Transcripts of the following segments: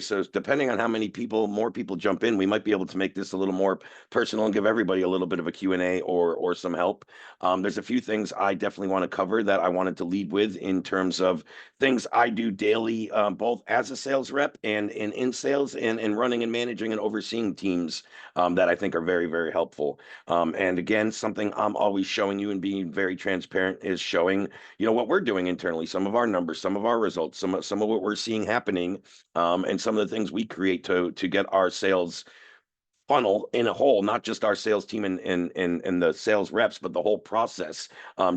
So depending on how many more people jump in, we might be able to make this a little more personal and give everybody a little bit of a Q&A or some help. There's a few things I definitely want to cover that I wanted to lead with in terms of things I do daily, both as a sales rep and in sales and running and managing and overseeing teams that I think are very, very helpful. And again, something I'm always showing you and being very transparent is showing, what we're doing internally, some of our numbers, some of our results, some of what we're seeing happening, and some of the things we create to get our sales funnel in a whole, not just our sales team and the sales reps, but the whole process,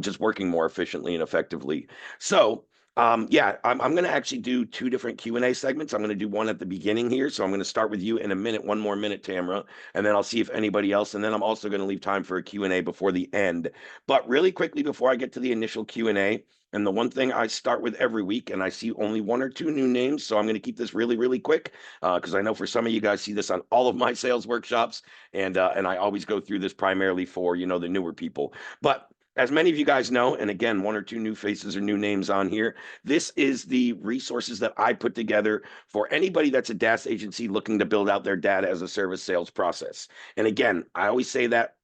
just working more efficiently and effectively. So yeah, I'm going to actually do two different Q&A segments. I'm going to do one at the beginning here. So I'm going to start with you in a minute, one more minute, Tamara, and then I'll see if anybody else. And then I'm also going to leave time for a Q&A before the end. But really quickly, before I get to the initial Q&A, and the one thing I start with every week, and I see only one or two new names, so I'm going to keep this really, really quick, because I know for some of you guys see this on all of my sales workshops, and I always go through this primarily for, the newer people. But as many of you guys know, and again, one or two new faces or new names on here, this is the resources that I put together for anybody that's a DaaS agency looking to build out their data as a service sales process. And again, I always say that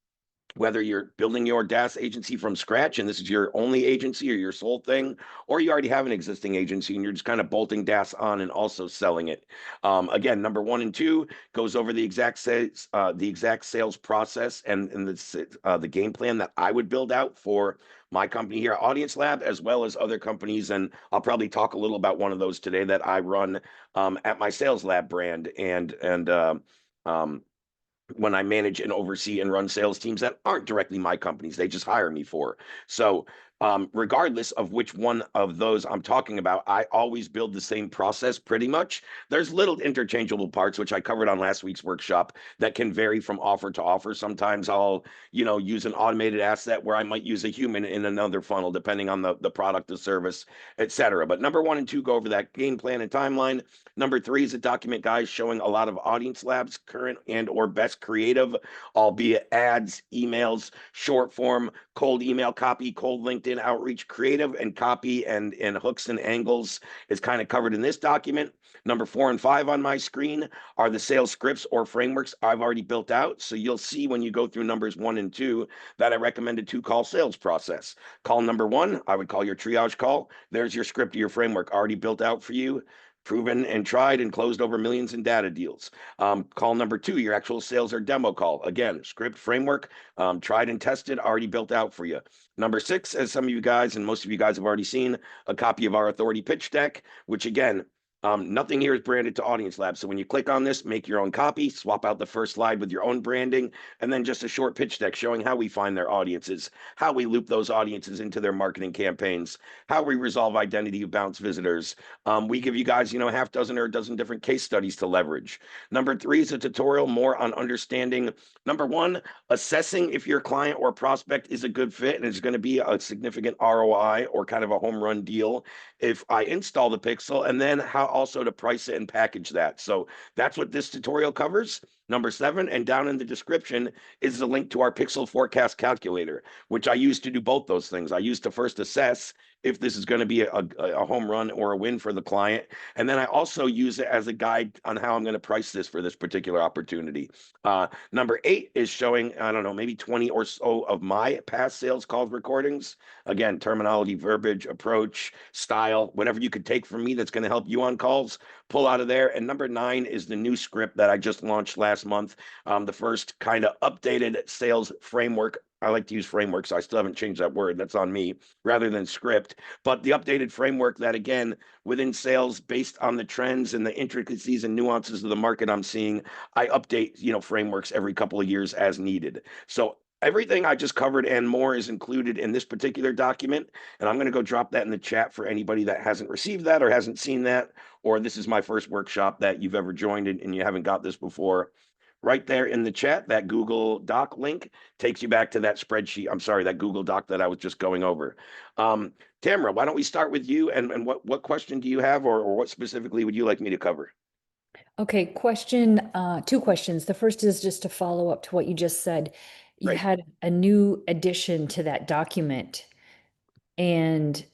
whether you're building your DaaS agency from scratch and this is your only agency or your sole thing, or you already have an existing agency and you're just kind of bolting DaaS on and also selling it. Again, number 1 and 2 goes over the exact sales process and the game plan that I would build out for my company here, Audience Lab, as well as other companies. And I'll probably talk a little about one of those today that I run at my Sales Lab brand um, when I manage and oversee and run sales teams that aren't directly my companies. They just hire me for. So regardless of which one of those I'm talking about, I always build the same process pretty much. There's little interchangeable parts, which I covered on last week's workshop, that can vary from offer to offer. Sometimes I'll, use an automated asset where I might use a human in another funnel, depending on the product, the service, etc. But number 1 and 2 go over that game plan and timeline. Number 3 is a document, guys, showing a lot of Audience Lab's current and or best creative, albeit ads, emails, short form, cold email copy, cold LinkedIn outreach, creative and copy and hooks and angles is kind of covered in this document. Number 4 and 5 on my screen are the sales scripts or frameworks I've already built out. So you'll see when you go through numbers 1 and 2 that I recommend a 2-call sales process. Call number 1, I would call your triage call. There's your script or your framework already built out for you, proven and tried and closed over millions in data deals. Call number 2, your actual sales or demo call. Again, script, framework, tried and tested, already built out for you. Number 6, as some of you guys and most of you guys have already seen, a copy of our authority pitch deck, which again, nothing here is branded to Audience Lab. So when you click on this, make your own copy, swap out the first slide with your own branding, and then just a short pitch deck showing how we find their audiences, how we loop those audiences into their marketing campaigns, how we resolve identity of bounce visitors. We give you guys, a half dozen or a dozen different case studies to leverage. Number 3 is a tutorial more on understanding, number 1, assessing if your client or prospect is a good fit and is going to be a significant ROI or kind of a home run deal if I install the pixel, and then how also to price it and package that. So that's what this tutorial covers. Number 7, and down in the description is the link to our pixel forecast calculator, which I use to do both those things. I use to first assess if this is going to be a home run or a win for the client. And then I also use it as a guide on how I'm going to price this for this particular opportunity. Number 8 is showing, I don't know, maybe 20 or so of my past sales calls recordings. Again, terminology, verbiage, approach, style, whatever you could take from me that's going to help you on calls, pull out of there. And number 9 is the new script that I just launched last month. The first kind of updated sales framework. I like to use frameworks. I still haven't changed that word. That's on me rather than script. But the updated framework that, again, within sales, based on the trends and the intricacies and nuances of the market I'm seeing, I update, frameworks every couple of years as needed. So everything I just covered and more is included in this particular document. And I'm going to go drop that in the chat for anybody that hasn't received that or hasn't seen that, or this is my first workshop that you've ever joined and you haven't got this before. Right there in the chat, that Google Doc link takes you back to that spreadsheet. I'm sorry, that Google Doc that I was just going over. Tamara, why don't we start with you, and what question do you have, or what specifically would you like me to cover? Okay, two questions. The first is just to follow up to what you just said. You Great. had a new addition to that document. And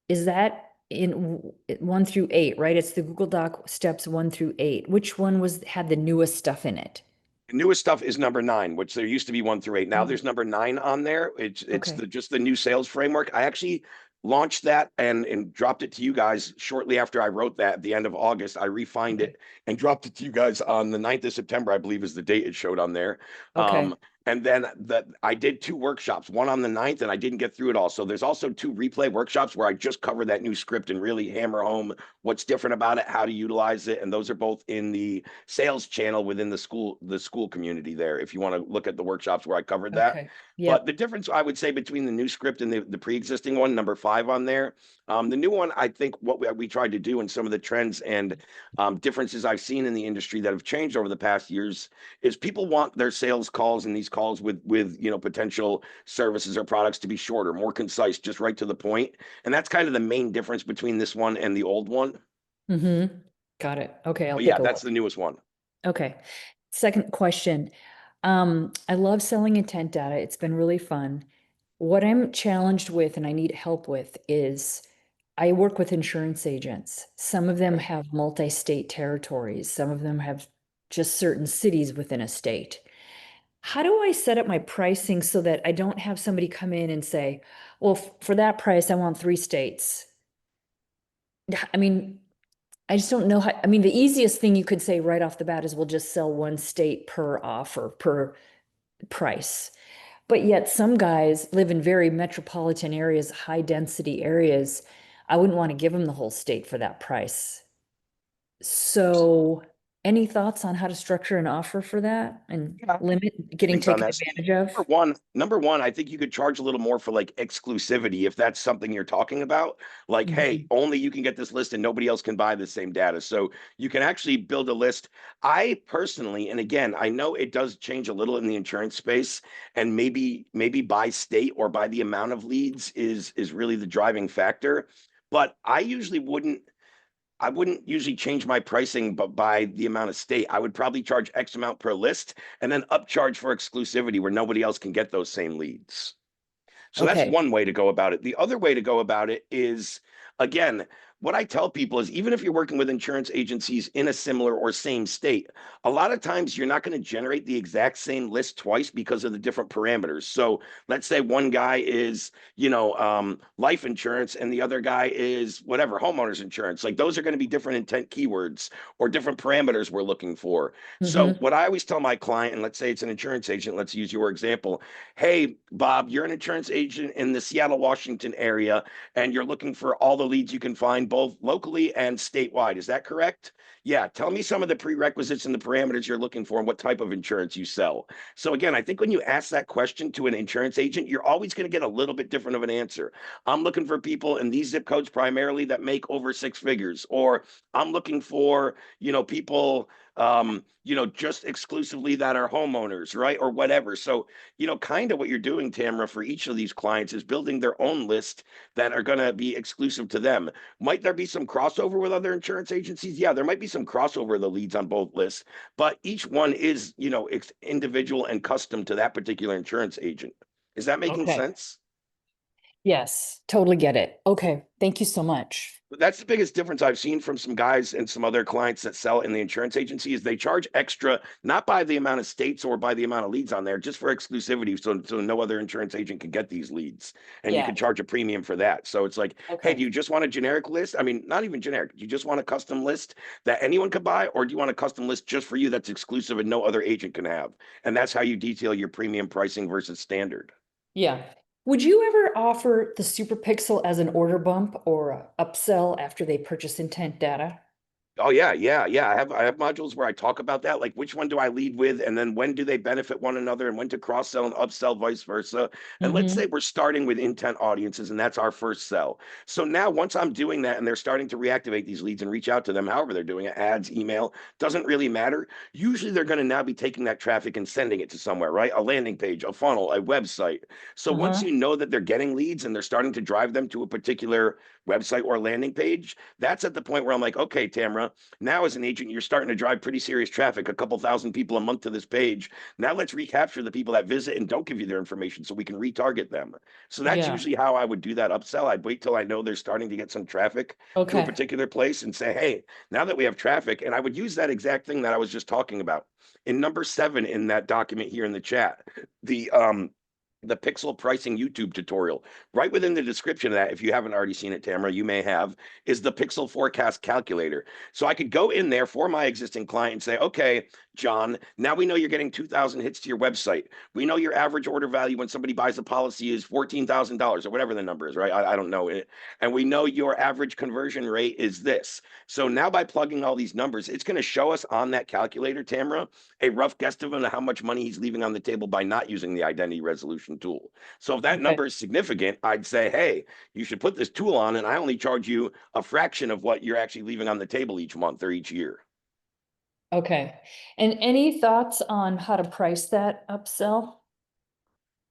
is that one through eight, right? It's the Google Doc steps 1 through 8. Which one had the newest stuff in it? The newest stuff is number 9, which there used to be 1 through 8. Now Oh, there's number 9 on there. It's okay. just the new sales framework. I actually launched that and dropped it to you guys shortly after I wrote that at the end of August. I refined Okay. it and dropped it to you guys on the 9th of September, I believe is the date it showed on there. Okay. And then I did 2 workshops, one on the 9th, and I didn't get through it all. So there's also 2 replay workshops where I just cover that new script and really hammer home what's different about it, how to utilize it. And those are both in the sales channel within the school community there, if you want to look at the workshops where I covered that. Okay. But the Yep. difference I would say between the new script and the pre-existing one, number 5 on there, the new one, I think what we tried to do and some of the trends and differences I've seen in the industry that have changed over the past years is people want their sales calls and these calls with potential services or products to be shorter, more concise, just right to the point. And that's kind of the main difference between this one and the old one. Mm-hmm. Got it. Okay, I'll But yeah, take a that's look. the newest one. Okay. Second question. I love selling intent data. It's been really fun. What I'm challenged with and I need help with is I work with insurance agents. Some of them Okay. have multi-state territories. Some of them have just certain cities within a state. How do I set up my pricing so that I don't have somebody come in and say, well, for that price, I want 3 states? I mean, I just don't know how, I mean, the easiest thing you could say right off the bat is we'll just sell 1 state per offer, per price. But yet some guys live in very metropolitan areas, high density areas. I wouldn't want to give them the whole state for that price. So any thoughts on how to structure an offer for that and Yeah. limit getting Things on taken that. advantage of? Number one, I think you could charge a little more for like exclusivity if that's something you're talking about. Like, hey, Mhm. only you can get this list and nobody else can buy the same data. So you can actually build a list. I personally, and again, I know it does change a little in the insurance space, and maybe by state or by the amount of leads is really the driving factor. But I wouldn't usually change my pricing, but by the amount of state, I would probably charge X amount per list and then upcharge for exclusivity where nobody else can get those same leads. So that's Okay. one way to go about it. The other way to go about it is, again, what I tell people is even if you're working with insurance agencies in a similar or same state, a lot of times you're not going to generate the exact same list twice because of the different parameters. So let's say one guy is, life insurance and the other guy is whatever, homeowners insurance. Like those are going to be different intent keywords or different parameters we're looking for. So Hmm. what I always tell my client, and let's say it's an insurance agent, let's use your example. Hey, Bob, you're an insurance agent in the Seattle, Washington area, and you're looking for all the leads you can find both locally and statewide. Is that correct? Yeah. Tell me some of the prerequisites and the parameters you're looking for and what type of insurance you sell. So, again, I think when you ask that question to an insurance agent, you're always going to get a little bit different of an answer. I'm looking for people in these zip codes primarily that make over 6 figures, or I'm looking for, people just exclusively that are homeowners, right? Or whatever. So kind of what you're doing, Tamara, for each of these clients is building their own list that are going to be exclusive to them. Might there be some crossover with other insurance agencies? Yeah, there might be some crossover of the leads on both lists, but each one is, individual and custom to that particular insurance agent. Is that making Okay. sense? Yes, totally get it. Okay. Thank you so much. That's the biggest difference I've seen from some guys and some other clients that sell in the insurance agency is they charge extra, not by the amount of states or by the amount of leads on there, just for exclusivity. So no other insurance agent can get these leads. And you Yeah. can charge a premium for that. So it's like, hey, do Okay. you just want a generic list? I mean, not even generic. Do you just want a custom list that anyone could buy? Or do you want a custom list just for you that's exclusive and no other agent can have? And that's how you detail your premium pricing versus standard. Yeah. Would you ever offer the super pixel as an order bump or a upsell after they purchase intent data? Oh yeah, yeah, yeah. I have modules where I talk about that, like which one do I lead with, and then when do they benefit one another, and when to cross sell and upsell, vice versa. And let's say Mm-hmm. we're starting with intent audiences, and that's our first sell. So now once I'm doing that, and they're starting to reactivate these leads and reach out to them, however they're doing it, ads, email, doesn't really matter. Usually they're going to now be taking that traffic and sending it to somewhere, right? A landing page, a funnel, a website. So once Uh-huh. you know that they're getting leads and they're starting to drive them to a particular website or landing page, that's at the point where I'm like, okay, Tamara, Tamara, now as an agent, you're starting to drive pretty serious traffic, a couple thousand people a month to this page. Now let's recapture the people that visit and don't give you their information so we can retarget them. So that's Yeah. usually how I would do that upsell. I'd wait till I know they're starting to get some traffic to a Okay. particular place and say, hey, now that we have traffic, and I would use that exact thing that I was just talking about. In number 7 in that document here in the chat, the the pixel pricing YouTube tutorial. Right within the description of that, if you haven't already seen it, Tamara, you may have, is the pixel forecast calculator. So I could go in there for my existing client and say, okay, John, now we know you're getting 2,000 hits to your website. We know your average order value when somebody buys a policy is $14,000 or whatever the number is, right? I don't know it. And we know your average conversion rate is this. So now by plugging all these numbers, it's going to show us on that calculator, Tamara, a rough guesstimate of how much money he's leaving on the table by not using the identity resolution tool. So if that Okay. number is significant, I'd say, hey, you should put this tool on and I only charge you a fraction of what you're actually leaving on the table each month or each year. Okay. And any thoughts on how to price that upsell?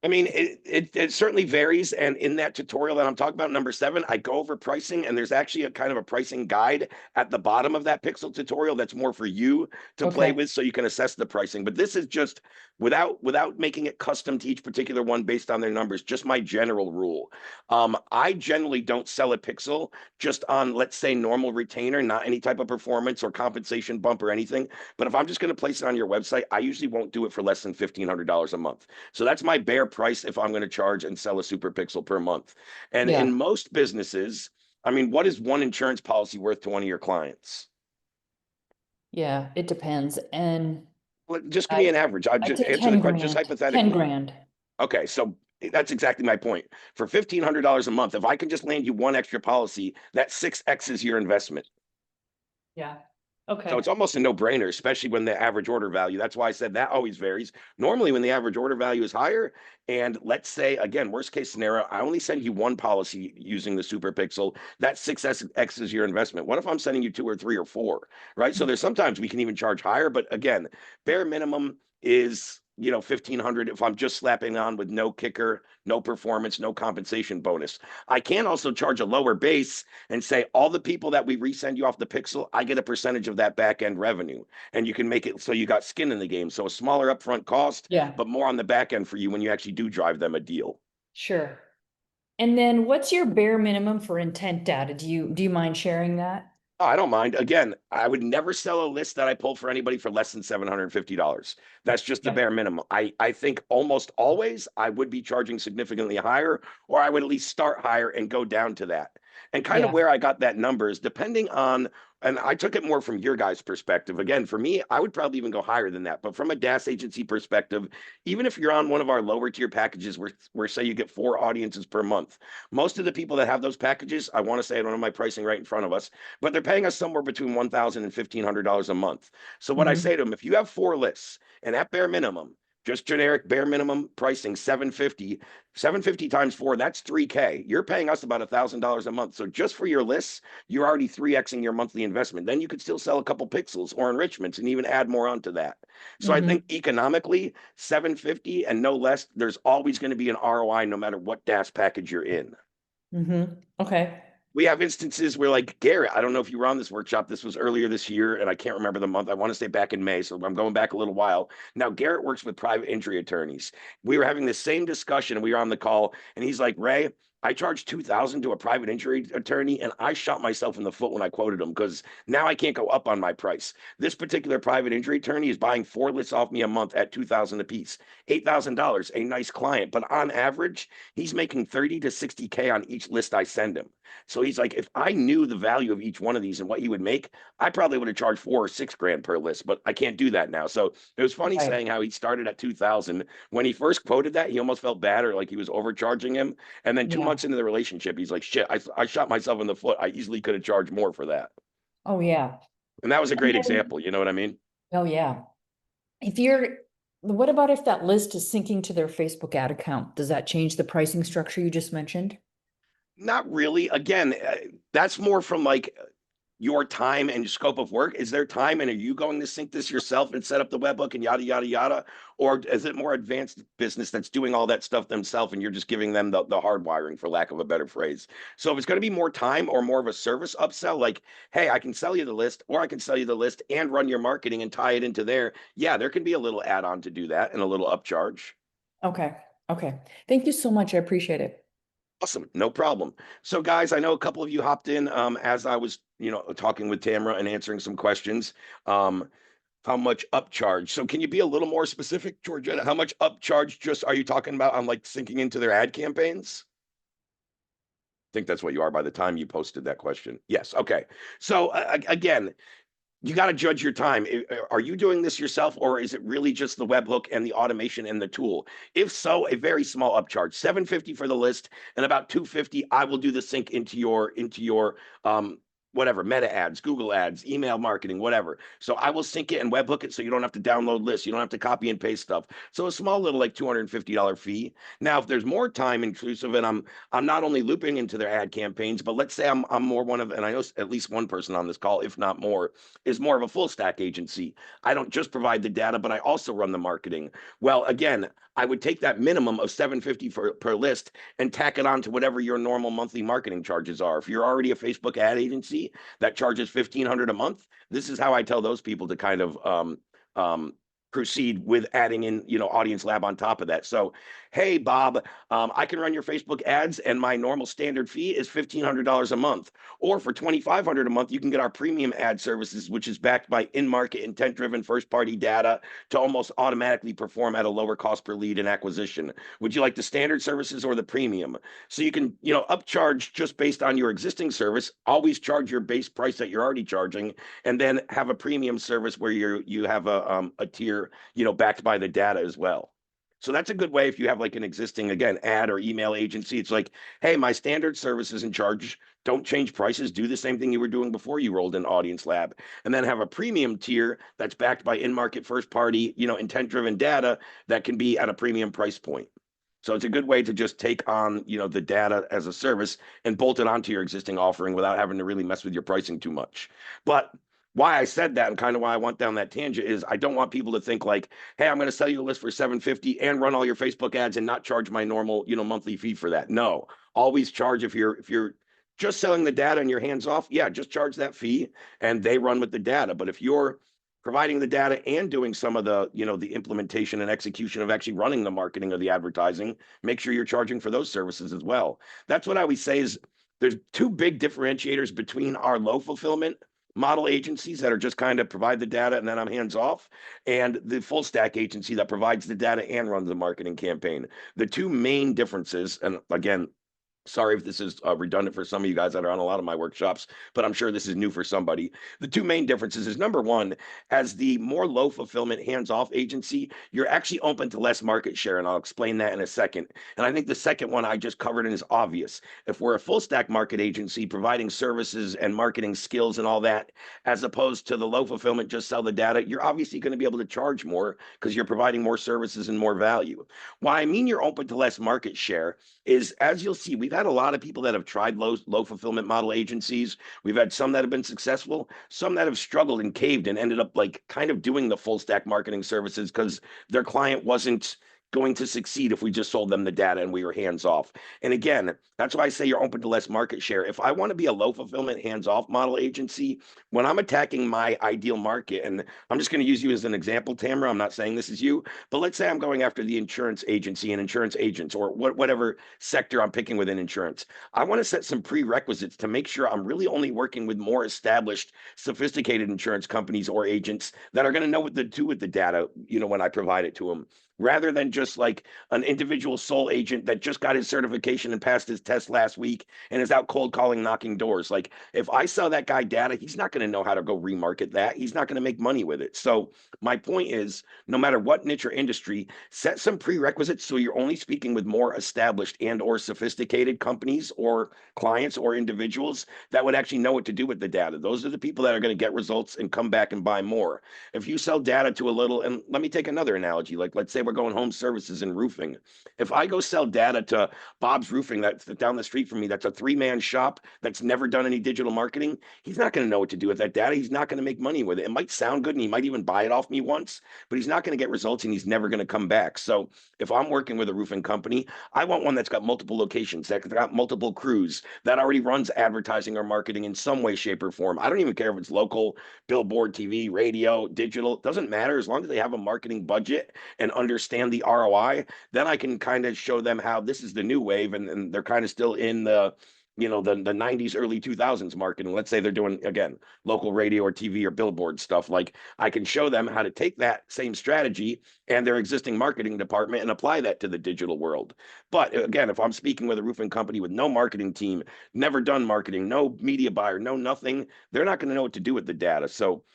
I mean, it certainly varies. And in that tutorial that I'm talking about, number 7, I go over pricing, and there's actually a kind of a pricing guide at the bottom of that pixel tutorial that's more for you to play Okay. with so you can assess the pricing. But this is just without making it custom to each particular one based on their numbers, just my general rule. I generally don't sell a pixel just on, let's say, normal retainer, not any type of performance or compensation bump or anything. But if I'm just going to place it on your website, I usually won't do it for less than $1,500 a month. So that's my bare price if I'm going to charge and sell a super pixel per month. And in Yeah. most businesses, I mean, what is one insurance policy worth to one of your clients? Yeah. It depends. And Just give I me an average. I'll I'd just say answer the 10 question just grand. 10 hypothetically. grand. Okay, so that's exactly my point. For $1,500 a month, if I can just land you one extra policy, that 6X's your investment. Yeah. So Okay. it's almost a no-brainer, especially when the average order value. That's why I said that always varies. Normally, when the average order value is higher, and let's say again, worst case scenario, I only send you one policy using the super pixel. That 6X is your investment. What if I'm sending you 2 or 3 or 4? Right. So there's sometimes we can even charge higher, but again, bare minimum is 1,500 if I'm just slapping on with no kicker, no performance, no compensation bonus. I can also charge a lower base and say all the people that we resend you off the pixel, I get a percentage of that back end revenue. And you can make it so you got skin in the game. So a smaller upfront cost, Yeah. but more on the back end for you when you actually do drive them a deal. Sure. And then what's your bare minimum for intent data? Do you mind sharing that? Oh, I don't mind. Again, I would never sell a list that I pull for anybody for less than $750. That's just the Okay. bare minimum. I think almost always I would be charging significantly higher, or I would at least start higher and go down to that. And kind of Yeah. where I got that number is depending on, and I took it more from your guys' perspective. Again, for me, I would probably even go higher than that. But from a DaaS agency perspective, even if you're on one of our lower tier packages where say you get 4 audiences per month, most of the people that have those packages, I want to say I don't have my pricing right in front of us, but they're paying us somewhere between $1,000 and $1,500 a month. So what I Hmm. say to them, if you have 4 lists and at bare minimum, just generic bare minimum pricing, 750 times 4, that's 3K. You're paying us about $1,000 a month. So just for your lists, you're already 3Xing your monthly investment. Then you could still sell a couple pixels or enrichments and even add more onto that. So I think Hmm. economically, 750 and no less, there's always going to be an ROI no matter what DaaS package you're in. Hmm. Okay. We have instances where, like Garrett, I don't know if you were on this workshop. This was earlier this year, and I can't remember the month. I want to say back in May, so I'm going back a little while. Now, Garrett works with private injury attorneys. We were having the same discussion, and we were on the call, and he's like, Ray, I charged 2,000 to a private injury attorney, and I shot myself in the foot when I quoted him because now I can't go up on my price. This particular private injury attorney is buying 4 lists off me a month at 2,000 a piece, $8,000, a nice client, but on average, he's making 30 to 60K on each list I send him. So he's like, if I knew the value of each one of these and what he would make, I probably would have charged 4 or 6 grand per list, but I can't do that now. So it was funny Right. saying how he started at 2,000. When he first quoted that, he almost felt bad or like he was overcharging him. And then two Yeah. months into the relationship, he's like, shit, I shot myself in the foot. I easily could have charged more for that. Oh, yeah. And that was a And great then, example. You know what I mean? oh, yeah. What about if that list is syncing to their Facebook ad account? Does that change the pricing structure you just mentioned? Not really. Again, that's more from like your time and scope of work? Is there time, and are you going to sync this yourself and set up the webhook and yada yada yada, or is it more advanced business that's doing all that stuff themselves and you're just giving them the hard wiring, for lack of a better phrase? So if it's going to be more time or more of a service upsell, like, hey, I can sell you the list, or I can sell you the list and run your marketing and tie it into there, yeah, there can be a little add-on to do that and a little upcharge. Okay. Okay. Thank you so much. I appreciate it. Awesome, no problem. So, guys, I know a couple of you hopped in as I was, talking with Tamara and answering some questions. Um, how much upcharge? So, can you be a little more specific, Georgetta? How much upcharge? Just are you talking about on like syncing into their ad campaigns? I think that's what you are by the time you posted that question. Yes. Okay. So, again, you got to judge your time. Are you doing this yourself, or is it really just the webhook and the automation and the tool? If so, a very small upcharge, 750 for the list, and about 250, I will do the sync into your whatever, meta ads, Google ads, email marketing, whatever. So I will sync it and webhook it so you don't have to download lists, you don't have to copy and paste stuff. So a small little like $250 fee. Now, if there's more time inclusive, and I'm not only looping into their ad campaigns, but let's say I'm more one of, and I know at least one person on this call, if not more, is more of a full stack agency. I don't just provide the data, but I also run the marketing. Well, again, I would take that minimum of 750 per list and tack it on to whatever your normal monthly marketing charges are. If you're already a Facebook ad agency that charges 1,500 a month, this is how I tell those people to kind of um, proceed with adding in, Audience Lab on top of that. So, hey, Bob, I can run your Facebook ads, and my normal standard fee is $1,500 a month. Or for $2,500 a month, you can get our premium ad services, which is backed by in-market, intent-driven, first-party data to almost automatically perform at a lower cost per lead and acquisition. Would you like the standard services or the premium? So you can, upcharge just based on your existing service. Always charge your base price that you're already charging, and then have a premium service where you have a tier, backed by the data as well. So that's a good way if you have like an existing, again, ad or email agency. It's like, hey, my standard service is in charge. Don't change prices. Do the same thing you were doing before you rolled in Audience Lab, and then have a premium tier that's backed by in-market first-party, intent-driven data that can be at a premium price point. So it's a good way to just take on, the data as a service and bolt it onto your existing offering without having to really mess with your pricing too much. But why I said that and kind of why I went down that tangent is I don't want people to think like, hey, I'm going to sell you a list for 750 and run all your Facebook ads and not charge my normal, monthly fee for that. No, always charge if you're just selling the data and your hands off. Yeah, just charge that fee and they run with the data. But if you're providing the data and doing some of the, the implementation and execution of actually running the marketing or the advertising, make sure you're charging for those services as well. That's what I always say is there's two big differentiators between our low fulfillment model agencies that are just kind of provide the data and then I'm hands off, and the full stack agency that provides the data and runs the marketing campaign. The two main differences, and again, sorry if this is redundant for some of you guys that are on a lot of my workshops, but I'm sure this is new for somebody. The two main differences is number one, as the more low fulfillment hands-off agency, you're actually open to less market share, and I'll explain that in a second. And I think the second one I just covered and is obvious. If we're a full stack market agency providing services and marketing skills and all that, as opposed to the low fulfillment, just sell the data, you're obviously going to be able to charge more because you're providing more services and more value. Why I mean you're open to less market share is, as you'll see, we've had a lot of people that have tried low fulfillment model agencies. We've had some that have been successful, some that have struggled and caved and ended up like kind of doing the full stack marketing services because their client wasn't going to succeed if we just sold them the data and we were hands off. And again, that's why I say you're open to less market share. If I want to be a low fulfillment hands off model agency, when I'm attacking my ideal market, and I'm just going to use you as an example, Tamara, I'm not saying this is you, but let's say I'm going after the insurance agency and insurance agents or whatever sector I'm picking within insurance. I want to set some prerequisites to make sure I'm really only working with more established, sophisticated insurance companies or agents that are going to know what to do with the data, when I provide it to them, rather than just like an individual sole agent that just got his certification and passed his test last week and is out cold calling, knocking doors. Like if I sell that guy data, he's not going to know how to go remarket that. He's not going to make money with it. So my point is, no matter what niche or industry, set some prerequisites so you're only speaking with more established and or sophisticated companies or clients or individuals that would actually know what to do with the data. Those are the people that are going to get results and come back and buy more. If you sell data to a little, and let me take another analogy, like let's say we're going home services and roofing. If I go sell data to Bob's Roofing that's down the street from me, that's a three-man shop that's never done any digital marketing, he's not going to know what to do with that data. He's not going to make money with it. It might sound good and he might even buy it off me once, but he's not going to get results and he's never going to come back. So if I'm working with a roofing company, I want one that's got multiple locations, that's got multiple crews, that already runs advertising or marketing in some way, shape, or form. I don't even care if it's local, billboard, TV, radio, digital, it doesn't matter. As long as they have a marketing budget and understand the ROI, then I can kind of show them how this is the new wave, and they're kind of still in the the 90s, early 2000s marketing. Let's say they're doing, again, local radio or TV or billboard stuff. Like, I can show them how to take that same strategy and their existing marketing department and apply that to the digital world. But again, if I'm speaking with a roofing company with no marketing team, never done marketing, no media buyer, no nothing, they're not going to know what to do with the data. So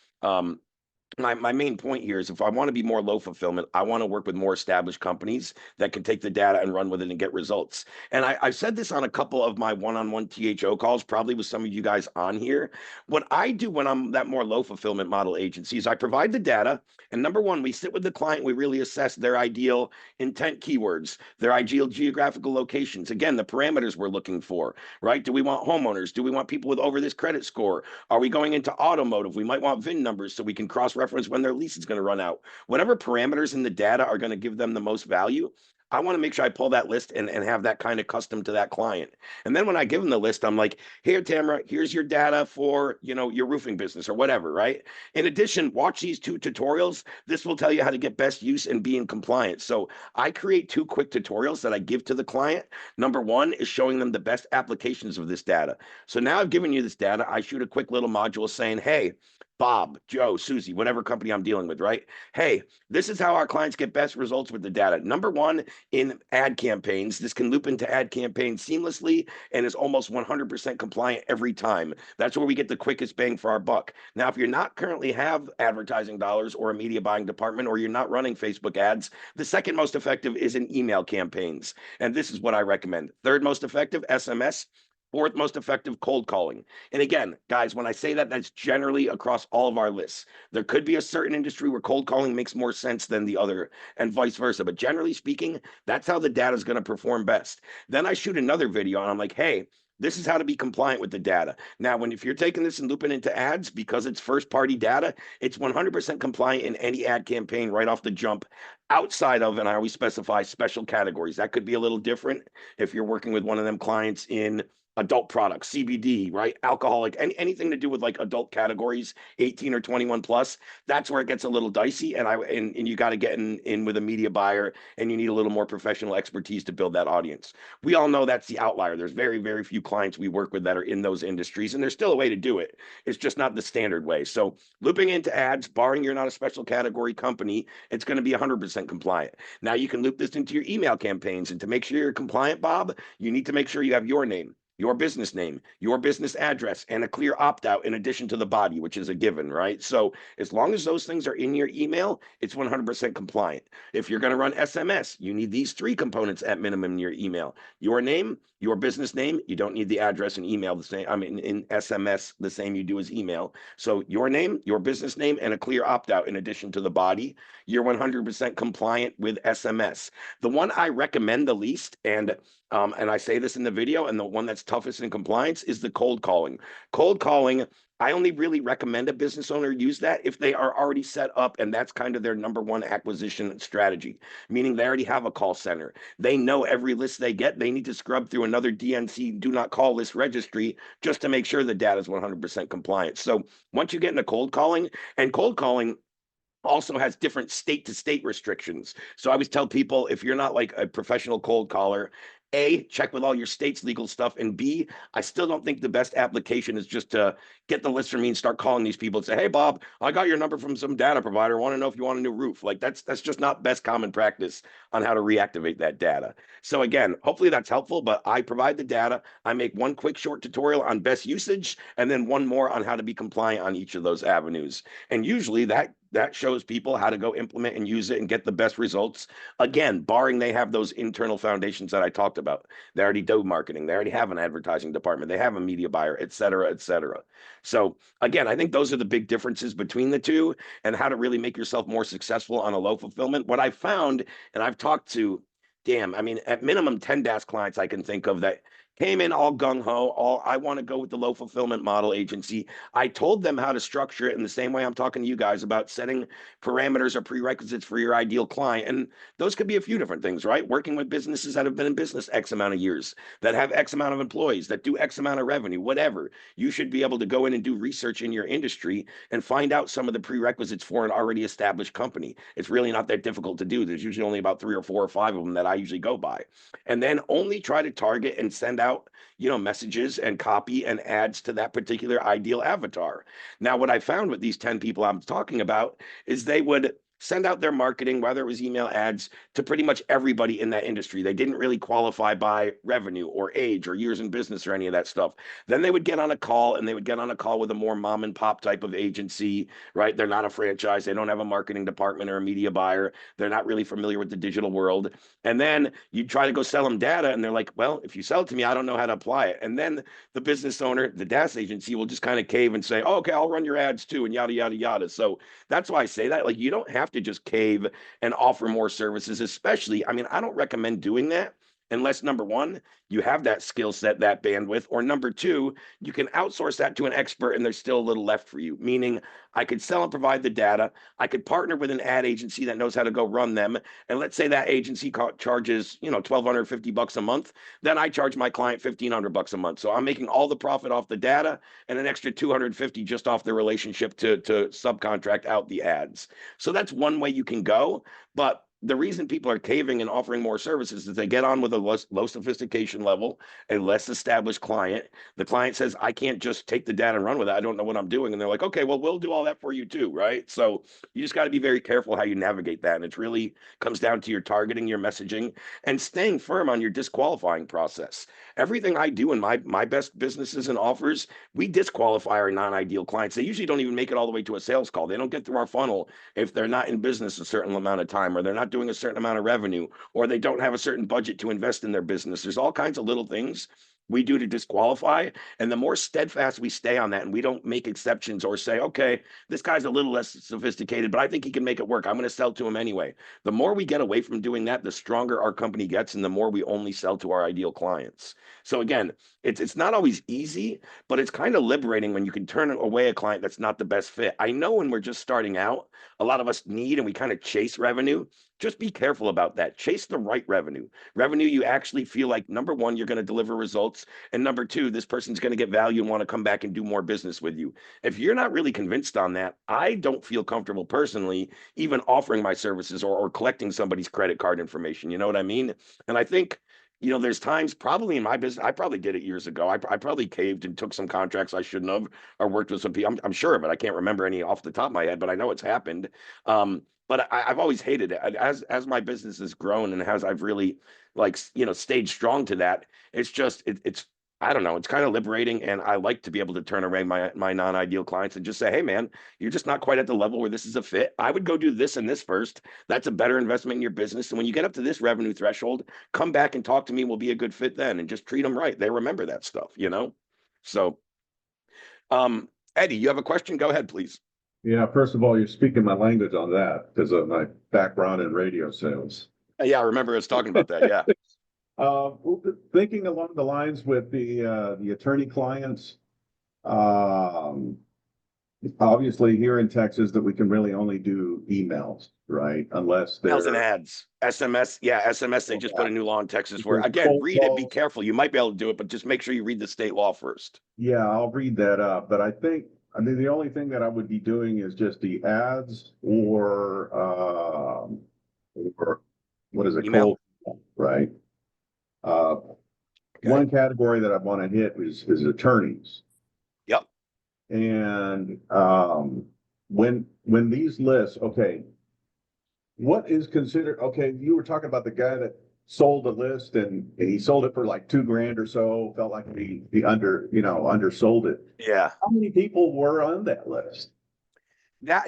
my main point here is, if I want to be more low fulfillment, I want to work with more established companies that can take the data and run with it and get results. And I've said this on a couple of my one-on-one THO calls, probably with some of you guys on here. What I do when I'm that more low fulfillment model agency is I provide the data. And number one, we sit with the client, we really assess their ideal intent keywords, their ideal geographical locations. Again, the parameters we're looking for, right? Do we want homeowners? Do we want people with over this credit score? Are we going into automotive? We might want VIN numbers so we can cross-reference when their lease is going to run out. Whatever parameters in the data are going to give them the most value, I want to make sure I pull that list and have that kind of custom to that client. And then when I give them the list, I'm like, here, Tamara, here's your data for, your roofing business or whatever, right? In addition, watch these 2 tutorials. This will tell you how to get best use and be in compliance. So I create 2 quick tutorials that I give to the client. Number one is showing them the best applications of this data. So now I've given you this data. I shoot a quick little module saying, hey, Bob, Joe, Susie, whatever company I'm dealing with, right? Hey, this is how our clients get best results with the data. Number one, in ad campaigns, this can loop into ad campaigns seamlessly and is almost 100% compliant every time. That's where we get the quickest bang for our buck. Now, if you're not currently have advertising dollars or a media buying department, or you're not running Facebook ads, the second most effective is in email campaigns. And this is what I recommend. Third most effective, SMS. Fourth most effective, cold calling. And again, guys, when I say that, that's generally across all of our lists. There could be a certain industry where cold calling makes more sense than the other, and vice versa. But generally speaking, that's how the data is going to perform best. Then I shoot another video and I'm like, hey, this is how to be compliant with the data. Now, if you're taking this and looping into ads, because it's first party data, it's 100% compliant in any ad campaign right off the jump, outside of, and I always specify, special categories. That could be a little different if you're working with one of them clients in adult products, CBD, right? Alcoholic, anything to do with like adult categories, 18 or 21 plus. That's where it gets a little dicey. And you got to get in with a media buyer, and you need a little more professional expertise to build that audience. We all know that's the outlier. There's very, very few clients we work with that are in those industries, and there's still a way to do it. It's just not the standard way. So looping into ads, barring you're not a special category company, it's going to be 100% compliant. Now you can loop this into your email campaigns, and to make sure you're compliant, Bob, you need to make sure you have your name, your business name, your business address, and a clear opt-out in addition to the body, which is a given, right? So as long as those things are in your email, it's 100% compliant. If you're going to run SMS, you need these 3 components at minimum in your email: your name, your business name. You don't need the address and email the same. I mean, in SMS, the same you do as email. So your name, your business name, and a clear opt-out in addition to the body. You're 100% compliant with SMS. The one I recommend the least, and I say this in the video, and the one that's toughest in compliance, is the cold calling. Cold calling, I only really recommend a business owner use that if they are already set up and that's kind of their number one acquisition strategy, meaning they already have a call center. They know every list they get. They need to scrub through another DNC, do not call list registry, just to make sure the data is 100% compliant. So once you get into cold calling, and cold calling also has different state to state restrictions. So I always tell people, if you're not like a professional cold caller, A, check with all your state's legal stuff, and B, I still don't think the best application is just to get the list from me and start calling these people and say, hey, Bob, I got your number from some data provider. I want to know if you want a new roof. Like that's just not best common practice on how to reactivate that data. So again, hopefully that's helpful, but I provide the data. I make one quick short tutorial on best usage, and then one more on how to be compliant on each of those avenues. And usually that shows people how to go implement and use it and get the best results. Again, barring they have those internal foundations that I talked about. They already do marketing. They already have an advertising department. They have a media buyer, et cetera, et cetera. So again, I think those are the big differences between the two and how to really make yourself more successful on a low fulfillment. What I found, and I've talked to, damn, I mean, at minimum 10 DaaS clients I can think of that came in all gung-ho, all I want to go with the low fulfillment model agency. I told them how to structure it in the same way I'm talking to you guys about setting parameters or prerequisites for your ideal client. And those could be a few different things, right? Working with businesses that have been in business X amount of years, that have X amount of employees, that do X amount of revenue, whatever. You should be able to go in and do research in your industry and find out some of the prerequisites for an already established company. It's really not that difficult to do. There's usually only about 3 or 4 or 5 of them that I usually go by. And then only try to target and send out, messages and copy and ads to that particular ideal avatar. Now, what I found with these 10 people I'm talking about is they would send out their marketing, whether it was email ads, to pretty much everybody in that industry. They didn't really qualify by revenue or age or years in business or any of that stuff. Then they would get on a call, and they would get on a call with a more mom and pop type of agency, right? They're not a franchise. They don't have a marketing department or a media buyer. They're not really familiar with the digital world. And then you try to go sell them data, and they're like, well, if you sell it to me, I don't know how to apply it. And then the business owner, the DaaS agency, will just kind of cave and say, oh, okay, I'll run your ads too, and yada, yada, yada. So that's why I say that. Like, you don't have to just cave and offer more services, especially, I mean, I don't recommend doing that unless number one, you have that skill set, that bandwidth, or number two, you can outsource that to an expert and there's still a little left for you. Meaning I could sell and provide the data. I could partner with an ad agency that knows how to go run them. And let's say that agency charges, $1,250 a month. Then I charge my client $1,500 a month. So I'm making all the profit off the data and an extra 250 just off the relationship to subcontract out the ads. So that's one way you can go. But the reason people are caving and offering more services is they get on with a low sophistication level, a less established client. The client says, I can't just take the data and run with it. I don't know what I'm doing. And they're like, okay, well, we'll do all that for you too, right? So you just got to be very careful how you navigate that. And it really comes down to your targeting, your messaging, and staying firm on your disqualifying process. Everything I do in my best businesses and offers, we disqualify our non-ideal clients. They usually don't even make it all the way to a sales call. They don't get through our funnel if they're not in business a certain amount of time, or they're not doing a certain amount of revenue, or they don't have a certain budget to invest in their business. There's all kinds of little things we do to disqualify. And the more steadfast we stay on that and we don't make exceptions or say, okay, this guy's a little less sophisticated, but I think he can make it work. I'm going to sell to him anyway. The more we get away from doing that, the stronger our company gets and the more we only sell to our ideal clients. So again, it's not always easy, but it's kind of liberating when you can turn away a client that's not the best fit. I know when we're just starting out, a lot of us need and we kind of chase revenue. Just be careful about that. Chase the right revenue. Revenue you actually feel like, number one, you're going to deliver results. And number two, this person's going to get value and want to come back and do more business with you. If you're not really convinced on that, I don't feel comfortable personally even offering my services or collecting somebody's credit card information. You know what I mean? And I think, there's times probably in my business, I probably did it years ago. I probably caved and took some contracts I shouldn't have, or worked with some people. I'm sure of it. I can't remember any off the top of my head, but I know it's happened. But I've always hated it. As my business has grown and as I've really stayed strong to that, it's I don't know, it's kind of liberating. And I like to be able to turn away my non-ideal clients and just say, hey man, you're just not quite at the level where this is a fit. I would go do this and this first. That's a better investment in your business. And when you get up to this revenue threshold, come back and talk to me. We'll be a good fit then, and just treat them right. They remember that stuff. So Eddie, you have a question? Go ahead, please. Yeah, first of all, you're speaking my language on that because of my background in radio sales. Yeah, I remember us talking about that. Yeah. Uh, Thinking along the lines with the attorney clients, um, obviously here in Texas that we can really only do emails, right? Unless Emails and they're ads. SMS. Yeah, SMS. They just put a new law in Texas where, because again, cold read it, be calls. careful. You might be able to do it, but just make sure you read the state law first. Yeah, I'll read that up. But I mean, the only thing that I would be doing is just the ads or what is it, Email. cold, right? Uh, Okay. One category that I want to hit is attorneys. Yep. And when these lists, okay, what is considered, okay, you were talking about the guy that sold the list and he sold it for like $2,000 or so, felt like he undersold it. Yeah. How many people were on that list?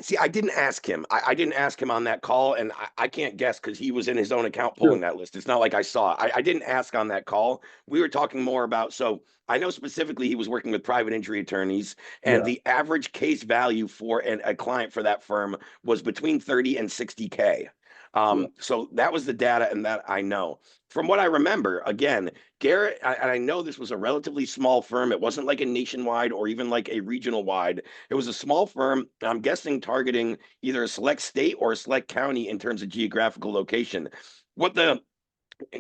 See, I didn't ask him. I didn't ask him on that call, and I can't guess because he was in his own account Sure. pulling that list. It's not like I saw it. I didn't ask on that call. We were talking more about, so I know specifically he was working with private injury attorneys, and Yeah, the average case value for a client for that firm was between 30 and 60K. yeah, So that was the data, and that I know. From what I remember, again, Garrett, and I know this was a relatively small firm. It wasn't like a nationwide or even like a regional wide. It was a small firm, I'm guessing targeting either a select state or a select county in terms of geographical location. What the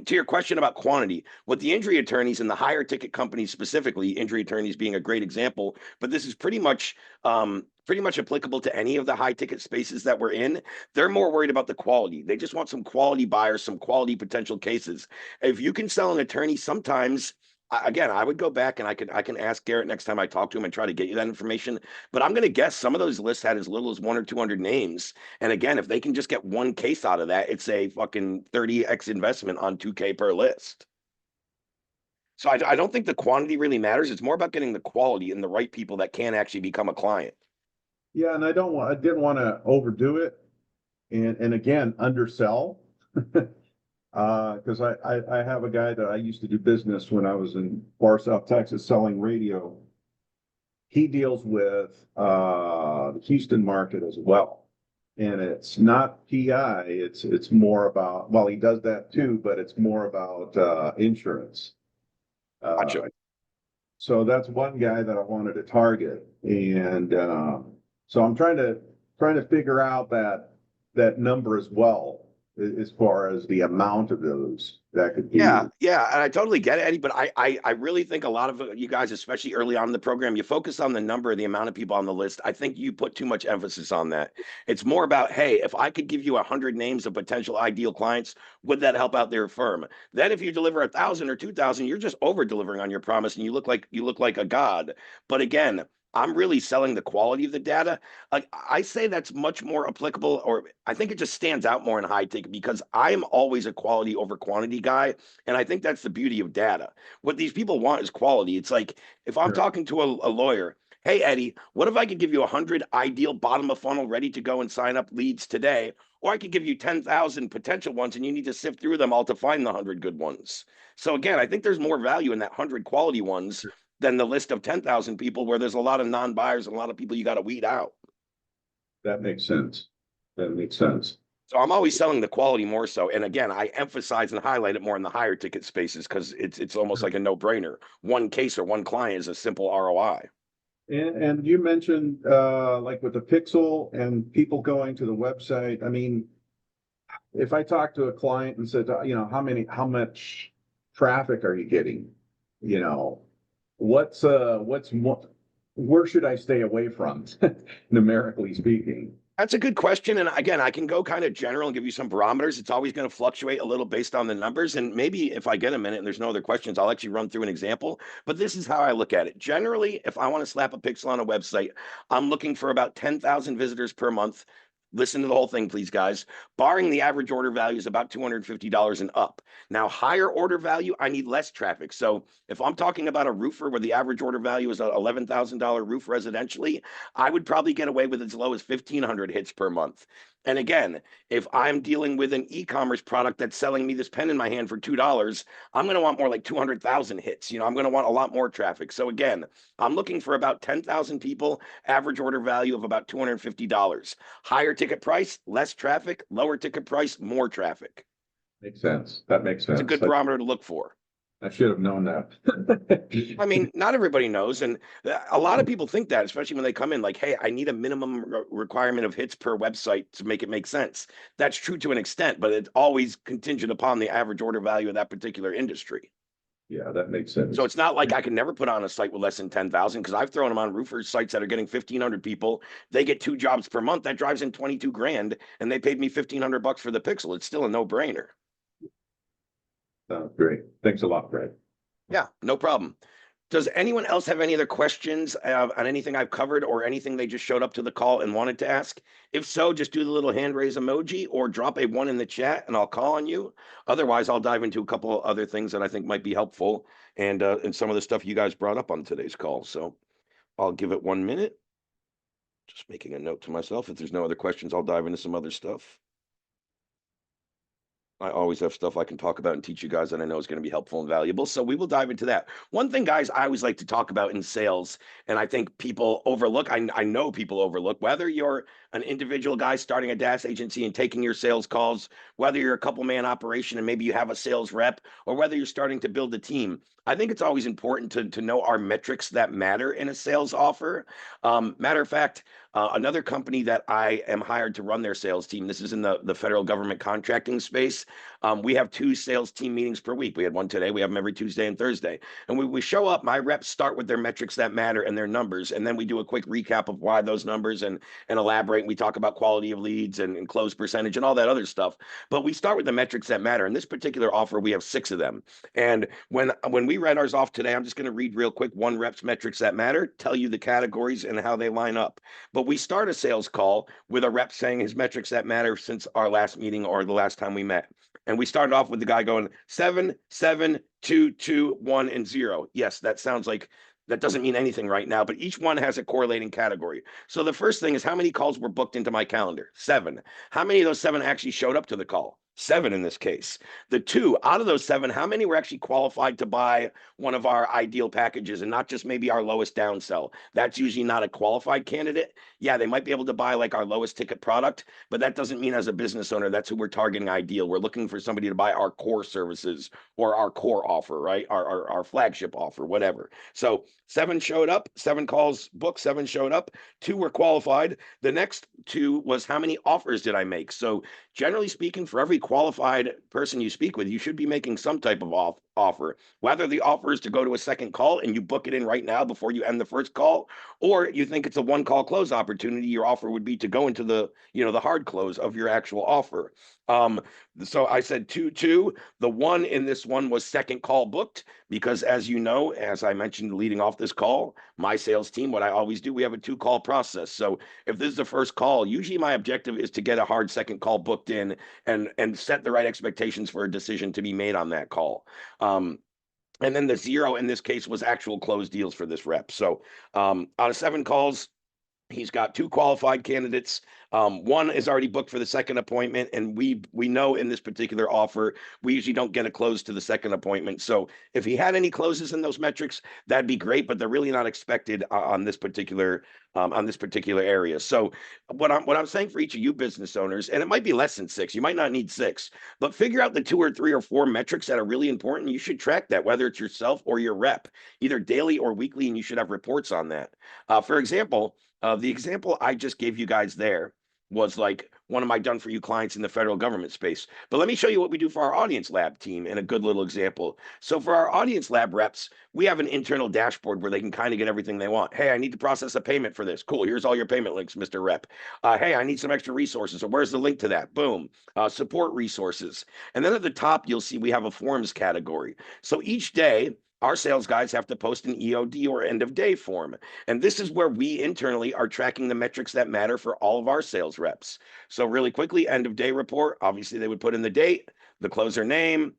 To your question about quantity, what the injury attorneys and the higher ticket companies, specifically injury attorneys being a great example, but this is pretty much applicable to any of the high ticket spaces that we're in. They're more worried about the quality. They just want some quality buyers, some quality potential cases. If you can sell an attorney, sometimes again, I would go back and I can ask Garrett next time I talk to him and try to get you that information. But I'm going to guess some of those lists had as little as 1 or 200 names. And again, if they can just get one case out of that, it's a fucking 30x investment on 2K per list. So I don't think the quantity really matters. It's more about getting the quality and the right people that can actually become a client. yeah. And I didn't want to overdo it and again, undersell. Because I have a guy that I used to do business when I was in far South Texas selling radio. He deals with the Houston market as well. And it's not PI, it's more about, well, he does that too, but it's more about insurance. Uh, Gotcha. so that's one guy that I wanted to target. And so I'm trying to figure out that number as well, as far as the amount of those that could Yeah, be. yeah, and I totally get it, Eddie. But I really think a lot of you guys, especially early on in the program, you focus on the number, the amount of people on the list. I think you put too much emphasis on that. It's more about, hey, if I could give you 100 names of potential ideal clients, would that help out their firm? Then, if you deliver 1,000 or 2,000, you're just over delivering on your promise, and you look like a god. But again, I'm really selling the quality of the data. Like I say, that's much more applicable, or I think it just stands out more in high ticket because I'm always a quality over quantity guy. And I think that's the beauty of data. What these people want is quality. It's like if I'm Sure. talking to a lawyer, hey, Eddie, what if I could give you 100 ideal bottom of funnel ready to go and sign up leads today? Or I could give you 10,000 potential ones and you need to sift through them all to find the 100 good ones. So again, I think there's more value in that 100 quality ones than the list of 10,000 people where there's a lot of non buyers and a lot of people you got to weed out. That makes sense. That makes sense. So I'm always selling the quality more so. And again, I emphasize and highlight it more in the higher ticket spaces because it's almost like a no-brainer. One case or one client is a simple ROI. And you mentioned like with the Pixel and people going to the website. I mean, if I talk to a client and said, how much traffic are you getting? You know, what's more, where should I stay away from, numerically speaking? That's a good question. And again, I can go kind of general and give you some barometers. It's always going to fluctuate a little based on the numbers. And maybe if I get a minute and there's no other questions, I'll actually run through an example. But this is how I look at it. Generally, if I want to slap a pixel on a website, I'm looking for about 10,000 visitors per month. Listen to the whole thing, please, guys. Barring the average order value is about $250 and up. Now, higher order value, I need less traffic. So if I'm talking about a roofer where the average order value is an $11,000 roof residentially, I would probably get away with as low as 1,500 hits per month. And again, if I'm dealing with an e-commerce product that's selling me this pen in my hand for $2, I'm going to want more like 200,000 hits. I'm going to want a lot more traffic. So again, I'm looking for about 10,000 people, average order value of about $250. Higher ticket price, less traffic, lower ticket price, more traffic. Makes sense. That makes It's a sense. good barometer to look for. I should have known that. I mean, not everybody knows, and a lot of people think that, especially when they come in, like, "Hey, I need a minimum requirement of hits per website to make it make sense." That's true to an extent, but it's always contingent upon the average order value of that particular industry. Yeah, that makes So sense. it's not like I can never put on a site with less than 10,000 because I've thrown them on roofers sites that are getting 1,500 people. They get 2 jobs per month. That drives in 22 grand, and they paid me 1,500 bucks for the pixel. It's still a no brainer. Great. Thanks a lot, Fred. Yeah, no problem. Does anyone else have any other questions on anything I've covered or anything they just showed up to the call and wanted to ask? If so, just do the little hand raise emoji or drop a 1 in the chat and I'll call on you. Otherwise, I'll dive into a couple of other things that I think might be helpful and some of the stuff you guys brought up on today's call. So I'll give it 1 minute. Just making a note to myself. If there's no other questions, I'll dive into some other stuff. I always have stuff I can talk about and teach you guys that I know is going to be helpful and valuable. So we will dive into that. One thing, guys, I always like to talk about in sales, and I think people overlook, I know people overlook, whether you're an individual guy starting a DaaS agency and taking your sales calls, whether you're a couple man operation and maybe you have a sales rep, or whether you're starting to build a team. I think it's always important to know our metrics that matter in a sales offer. Matter of fact, another company that I am hired to run their sales team, this is in the federal government contracting space. We have 2 sales team meetings per week. We had one today. We have them every Tuesday and Thursday. And we show up, my reps start with their metrics that matter and their numbers. And then we do a quick recap of why those numbers and elaborate. We talk about quality of leads and close percentage and all that other stuff. But we start with the metrics that matter. In this particular offer, we have 6 of them. And when we read ours off today, I'm just going to read real quick one rep's metrics that matter, tell you the categories and how they line up. But we start a sales call with a rep saying his metrics that matter since our last meeting or the last time we met. And we started off with the guy going 7, 7, 2, 2, 1, and 0. Yes, that sounds like that doesn't mean anything right now, but each one has a correlating category. So the first thing is how many calls were booked into my calendar? 7. How many of those 7 actually showed up to the call? 7 in this case. The 2 out of those 7, how many were actually qualified to buy one of our ideal packages and not just maybe our lowest downsell? That's usually not a qualified candidate. Yeah, they might be able to buy like our lowest ticket product, but that doesn't mean as a business owner, that's who we're targeting ideal. We're looking for somebody to buy our core services or our core offer, right? Our flagship offer, whatever. So 7 showed up, 7 calls booked, 7 showed up, 2 were qualified. The next 2 was how many offers did I make? So generally speaking, for every qualified person you speak with, you should be making some type of offer, whether the offer is to go to a second call and you book it in right now before you end the first call, or you think it's a 1 call close opportunity, your offer would be to go into the hard close of your actual offer. So I said 2, 2. The 1 in this one was second call booked because, as you know, as I mentioned leading off this call, my sales team, what I always do, we have a 2 call process. So if this is the first call, usually my objective is to get a hard second call booked in and set the right expectations for a decision to be made on that call. And then the 0 in this case was actual closed deals for this rep. So out of 7 calls, he's got 2 qualified candidates. 1 is already booked for the second appointment, and we know in this particular offer we usually don't get a close to the second appointment. So if he had any closes in those metrics, that'd be great, but they're really not expected on this particular area. So what I'm saying for each of you business owners, and it might be less than 6, you might not need 6, but figure out the 2 or 3 or 4 metrics that are really important. You should track that, whether it's yourself or your rep, either daily or weekly, and you should have reports on that. For example, the example I just gave you guys there was like one of my done for you clients in the federal government space. But let me show you what we do for our audience lab team in a good little example. So for our audience lab reps, we have an internal dashboard where they can kind of get everything they want. Hey, I need to process a payment for this. Cool. Here's all your payment links, Mr. Rep. Hey, I need some extra resources. So where's the link to that? Boom. Support resources. And then at the top, you'll see we have a forms category. So each day, our sales guys have to post an EOD or end of day form. And this is where we internally are tracking the metrics that matter for all of our sales reps. So really quickly, end of day report, obviously they would put in the date, the closer name,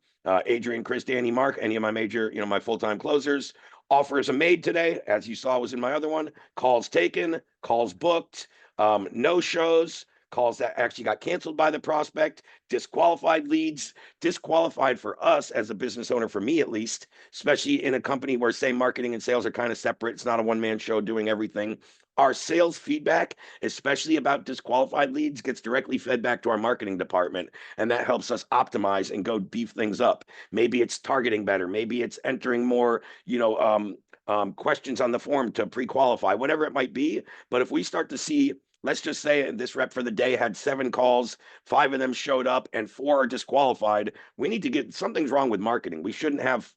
Adrian, Chris, Danny, Mark, any of my major, my full-time closers. Offers are made today, as you saw was in my other one. Calls taken, calls booked, no shows, calls that actually got canceled by the prospect, disqualified leads, disqualified for us as a business owner, for me at least, especially in a company where, say, marketing and sales are kind of separate. It's not a one-man show doing everything. Our sales feedback, especially about disqualified leads, gets directly fed back to our marketing department, and that helps us optimize and go beef things up. Maybe it's targeting better. Maybe it's entering more, questions on the form to pre-qualify, whatever it might be. But if we start to see, let's just say this rep for the day had 7 calls, 5 of them showed up, and 4 are disqualified. We need to get, something's wrong with marketing. We shouldn't have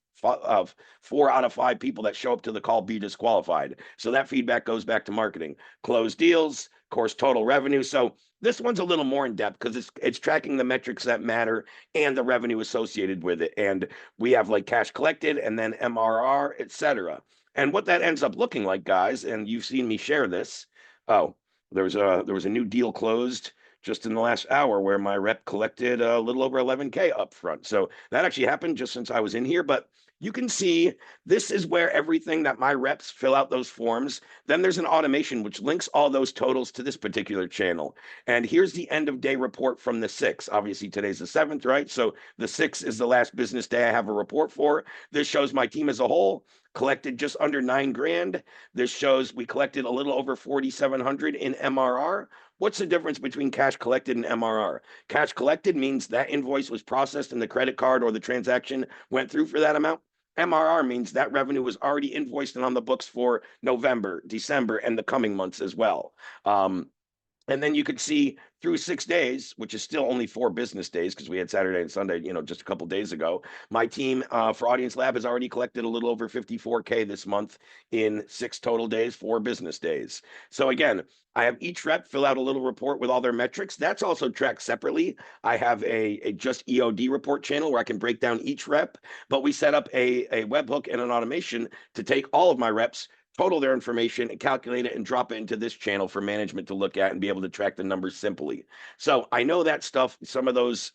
4 out of 5 people that show up to the call be disqualified. So that feedback goes back to marketing. Closed deals, of course, total revenue. So this one's a little more in depth because it's tracking the metrics that matter and the revenue associated with it. And we have like cash collected and then MRR, etc. And what that ends up looking like, guys, and you've seen me share this. Oh, there was a new deal closed just in the last hour where my rep collected a little over 11K up front. So that actually happened just since I was in here. But you can see this is where everything that my reps fill out those forms. Then there's an automation which links all those totals to this particular channel. And here's the end of day report from the 6th. Obviously, today's the 7th, right? So the 6th is the last business day I have a report for. This shows my team as a whole collected just under 9 grand. This shows we collected a little over 4,700 in MRR. What's the difference between cash collected and MRR? Cash collected means that invoice was processed and the credit card or the transaction went through for that amount. MRR means that revenue was already invoiced and on the books for November, December, and the coming months as well. And then you could see through 6 days, which is still only 4 business days because we had Saturday and Sunday, just a couple days ago. My team for Audience Lab has already collected a little over 54K this month in 6 total days, 4 business days. So again, I have each rep fill out a little report with all their metrics. That's also tracked separately. I have a just EOD report channel where I can break down each rep, but we set up a webhook and an automation to take all of my reps, total their information, and calculate it and drop it into this channel for management to look at and be able to track the numbers simply. So I know that stuff, some of those,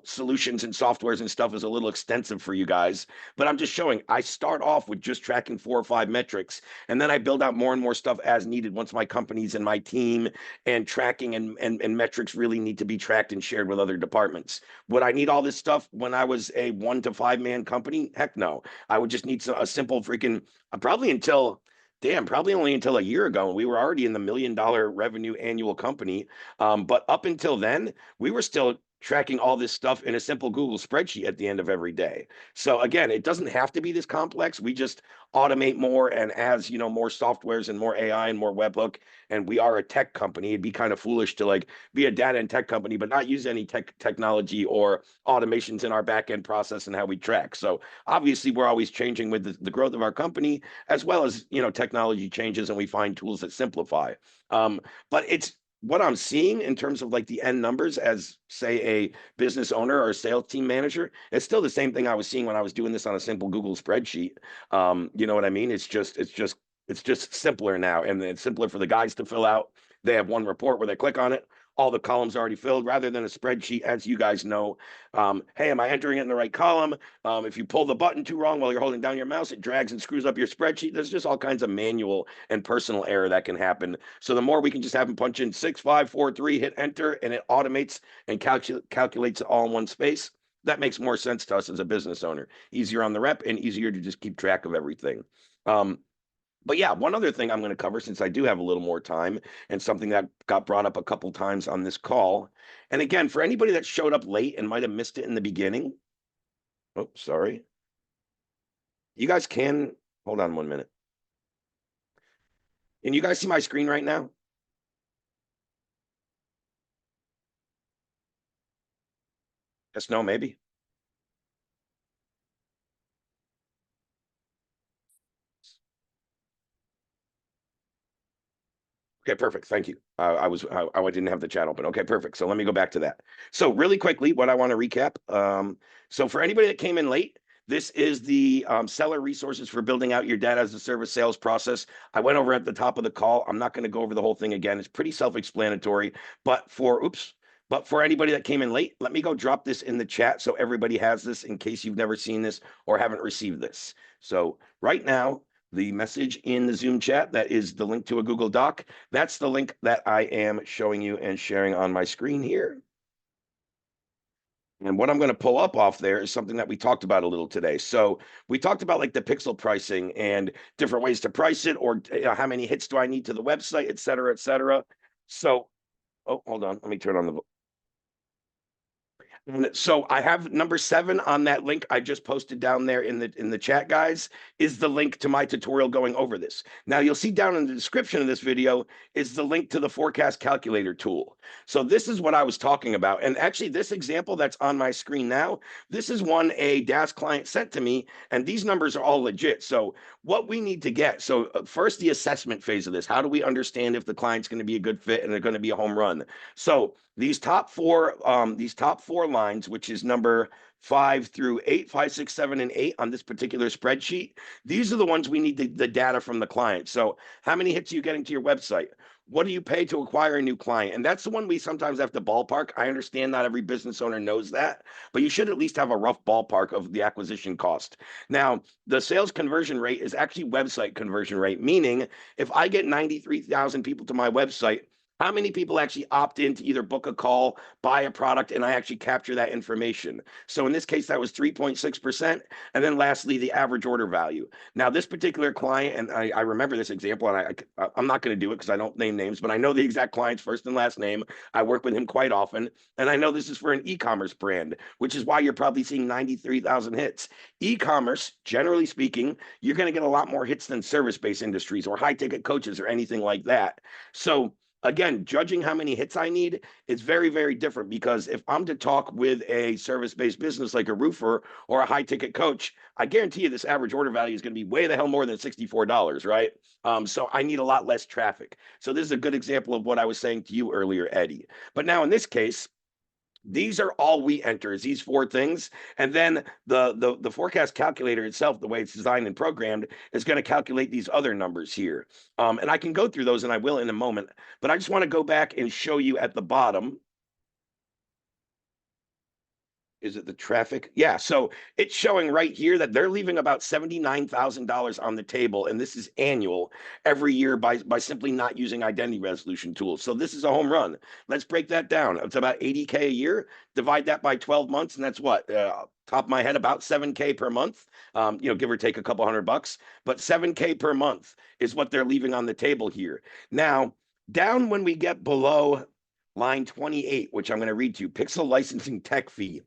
solutions and softwares and stuff is a little extensive for you guys, but I'm just showing I start off with just tracking 4 or 5 metrics, and then I build out more and more stuff as needed once my companies and my team and tracking and metrics really need to be tracked and shared with other departments. Would I need all this stuff when I was a 1 to 5 man company? Heck no. I would just need a simple freaking, probably only until a year ago. We were already in the $1 million revenue annual company. But up until then, we were still tracking all this stuff in a simple Google spreadsheet at the end of every day. So again, it doesn't have to be this complex. We just automate more, and as more softwares and more AI and more webhook, and we are a tech company, it'd be kind of foolish to be a data and tech company but not use any technology or automations in our back end process and how we track. So obviously we're always changing with the growth of our company, as well as technology changes, and we find tools that simplify. But it's what I'm seeing in terms of the end numbers as, say, a business owner or a sales team manager. It's still the same thing I was seeing when I was doing this on a simple Google spreadsheet. You know what I mean? It's just simpler now, and it's simpler for the guys to fill out. They have one report where they click on it, all the columns are already filled, rather than a spreadsheet, as you guys know. Hey, am I entering it in the right column? If you pull the button too wrong while you're holding down your mouse, it drags and screws up your spreadsheet. There's just all kinds of manual and personal error that can happen. So the more we can just have them punch in 6, 5, 4, 3, hit enter, and it automates and calculates it all in one space, that makes more sense to us as a business owner. Easier on the rep and easier to just keep track of everything. But yeah, one other thing I'm going to cover, since I do have a little more time, and something that got brought up a couple times on this call. And again, for anybody that showed up late and might have missed it in the beginning. Oh, sorry. You guys can hold on 1 minute. Can you guys see my screen right now? Yes, no, maybe. Okay, perfect. Thank you. I didn't have the chat open. Okay, perfect. So let me go back to that. So really quickly, what I want to recap. So for anybody that came in late, this is the seller resources for building out your data as a service sales process. I went over at the top of the call. I'm not going to go over the whole thing again. It's pretty self-explanatory. But for anybody that came in late, let me go drop this in the chat so everybody has this in case you've never seen this or haven't received this. So right now, the message in the Zoom chat, that is the link to a Google Doc. That's the link that I am showing you and sharing on my screen here. And what I'm going to pull up off there is something that we talked about a little today. So we talked about the pixel pricing and different ways to price it, or how many hits do I need to the website, et cetera, et cetera. So, oh, hold on. Let me turn on the. So I have number 7 on that link I just posted down there in the chat, guys, is the link to my tutorial going over this. Now you'll see down in the description of this video is the link to the forecast calculator tool. So this is what I was talking about. And actually this example that's on my screen now, this is one a DaaS client sent to me, and these numbers are all legit. So what we need to get, so first the assessment phase of this, how do we understand if the client's going to be a good fit and they're going to be a home run? So these top 4 lines, which is number 5 through 8, 5, 6, 7, and 8 on this particular spreadsheet, these are the ones we need the data from the client. So how many hits are you getting to your website? what do you pay to acquire a new client? And that's the one we sometimes have to ballpark. I understand not every business owner knows that, but you should at least have a rough ballpark of the acquisition cost. Now, the sales conversion rate is actually website conversion rate, meaning if I get 93,000 people to my website, how many people actually opt in to either book a call, buy a product, and I actually capture that information? So in this case, that was 3.6%. And then lastly, the average order value. Now, this particular client, and I remember this example, and I'm not going to do it because I don't name names, but I know the exact client's first and last name. I work with him quite often. And I know this is for an e-commerce brand, which is why you're probably seeing 93,000 hits. E-commerce, generally speaking, you're going to get a lot more hits than service-based industries or high-ticket coaches or anything like that. So again, judging how many hits I need is very, very different, because if I'm to talk with a service-based business like a roofer or a high-ticket coach, I guarantee you this average order value is going to be way the hell more than $64, right? So I need a lot less traffic. So this is a good example of what I was saying to you earlier, Eddie. But now in this case, these are all we enter, is these four things. And then the forecast calculator itself, the way it's designed and programmed, is going to calculate these other numbers here. And I can go through those, and I will in a moment, but I just want to go back and show you at the bottom. Is it the traffic? Yeah. So it's showing right here that they're leaving about $79,000 on the table. And this is annual every year by simply not using identity resolution tools. So this is a home run. Let's break that down. It's about 80K a year. Divide that by 12 months. And that's what? Top of my head, about 7K per month, give or take a couple $100, but 7K per month is what they're leaving on the table here. Now, down when we get below line 28, which I'm going to read to you, pixel licensing tech fee.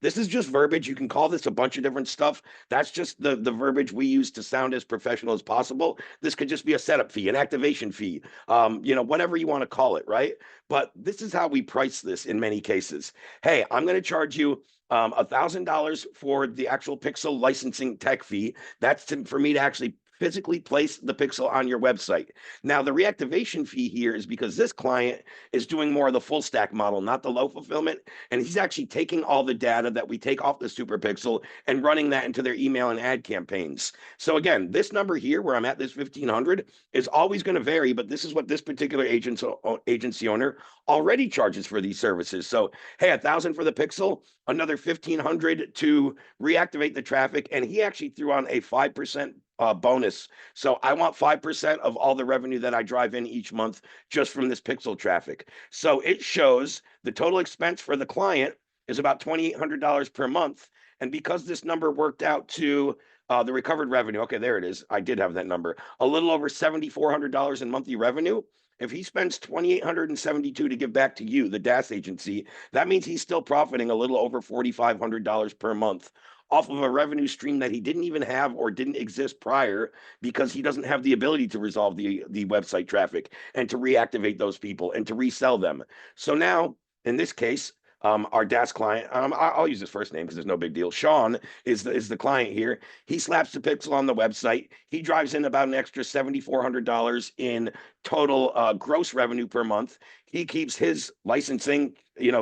This is just verbiage. You can call this a bunch of different stuff. That's just the verbiage we use to sound as professional as possible. This could just be a setup fee, an activation fee, whatever you want to call it, right? But this is how we price this in many cases. Hey, I'm going to charge you $1,000 for the actual pixel licensing tech fee. That's for me to actually physically place the pixel on your website. Now, the reactivation fee here is because this client is doing more of the full stack model, not the low fulfillment. And he's actually taking all the data that we take off the super pixel and running that into their email and ad campaigns. So again, this number here where I'm at, this 1,500, is always going to vary, but this is what this particular agency owner already charges for these services. So, hey, 1,000 for the pixel, another 1,500 to reactivate the traffic. And he actually threw on a 5% bonus. So I want 5% of all the revenue that I drive in each month just from this pixel traffic. So it shows the total expense for the client is about $2,800 per month. And because this number worked out to the recovered revenue, okay, there it is. I did have that number, a little over $7,400 in monthly revenue. If he spends $2,872 to give back to you, the DaaS agency, that means he's still profiting a little over $4,500 per month off of a revenue stream that he didn't even have or didn't exist prior, because he doesn't have the ability to resolve the website traffic and to reactivate those people and to resell them. So now, in this case, our DaaS client, I'll use his first name because there's no big deal. Sean is the client here. He slaps the pixel on the website. He drives in about an extra $7,400 in total gross revenue per month. He keeps his licensing,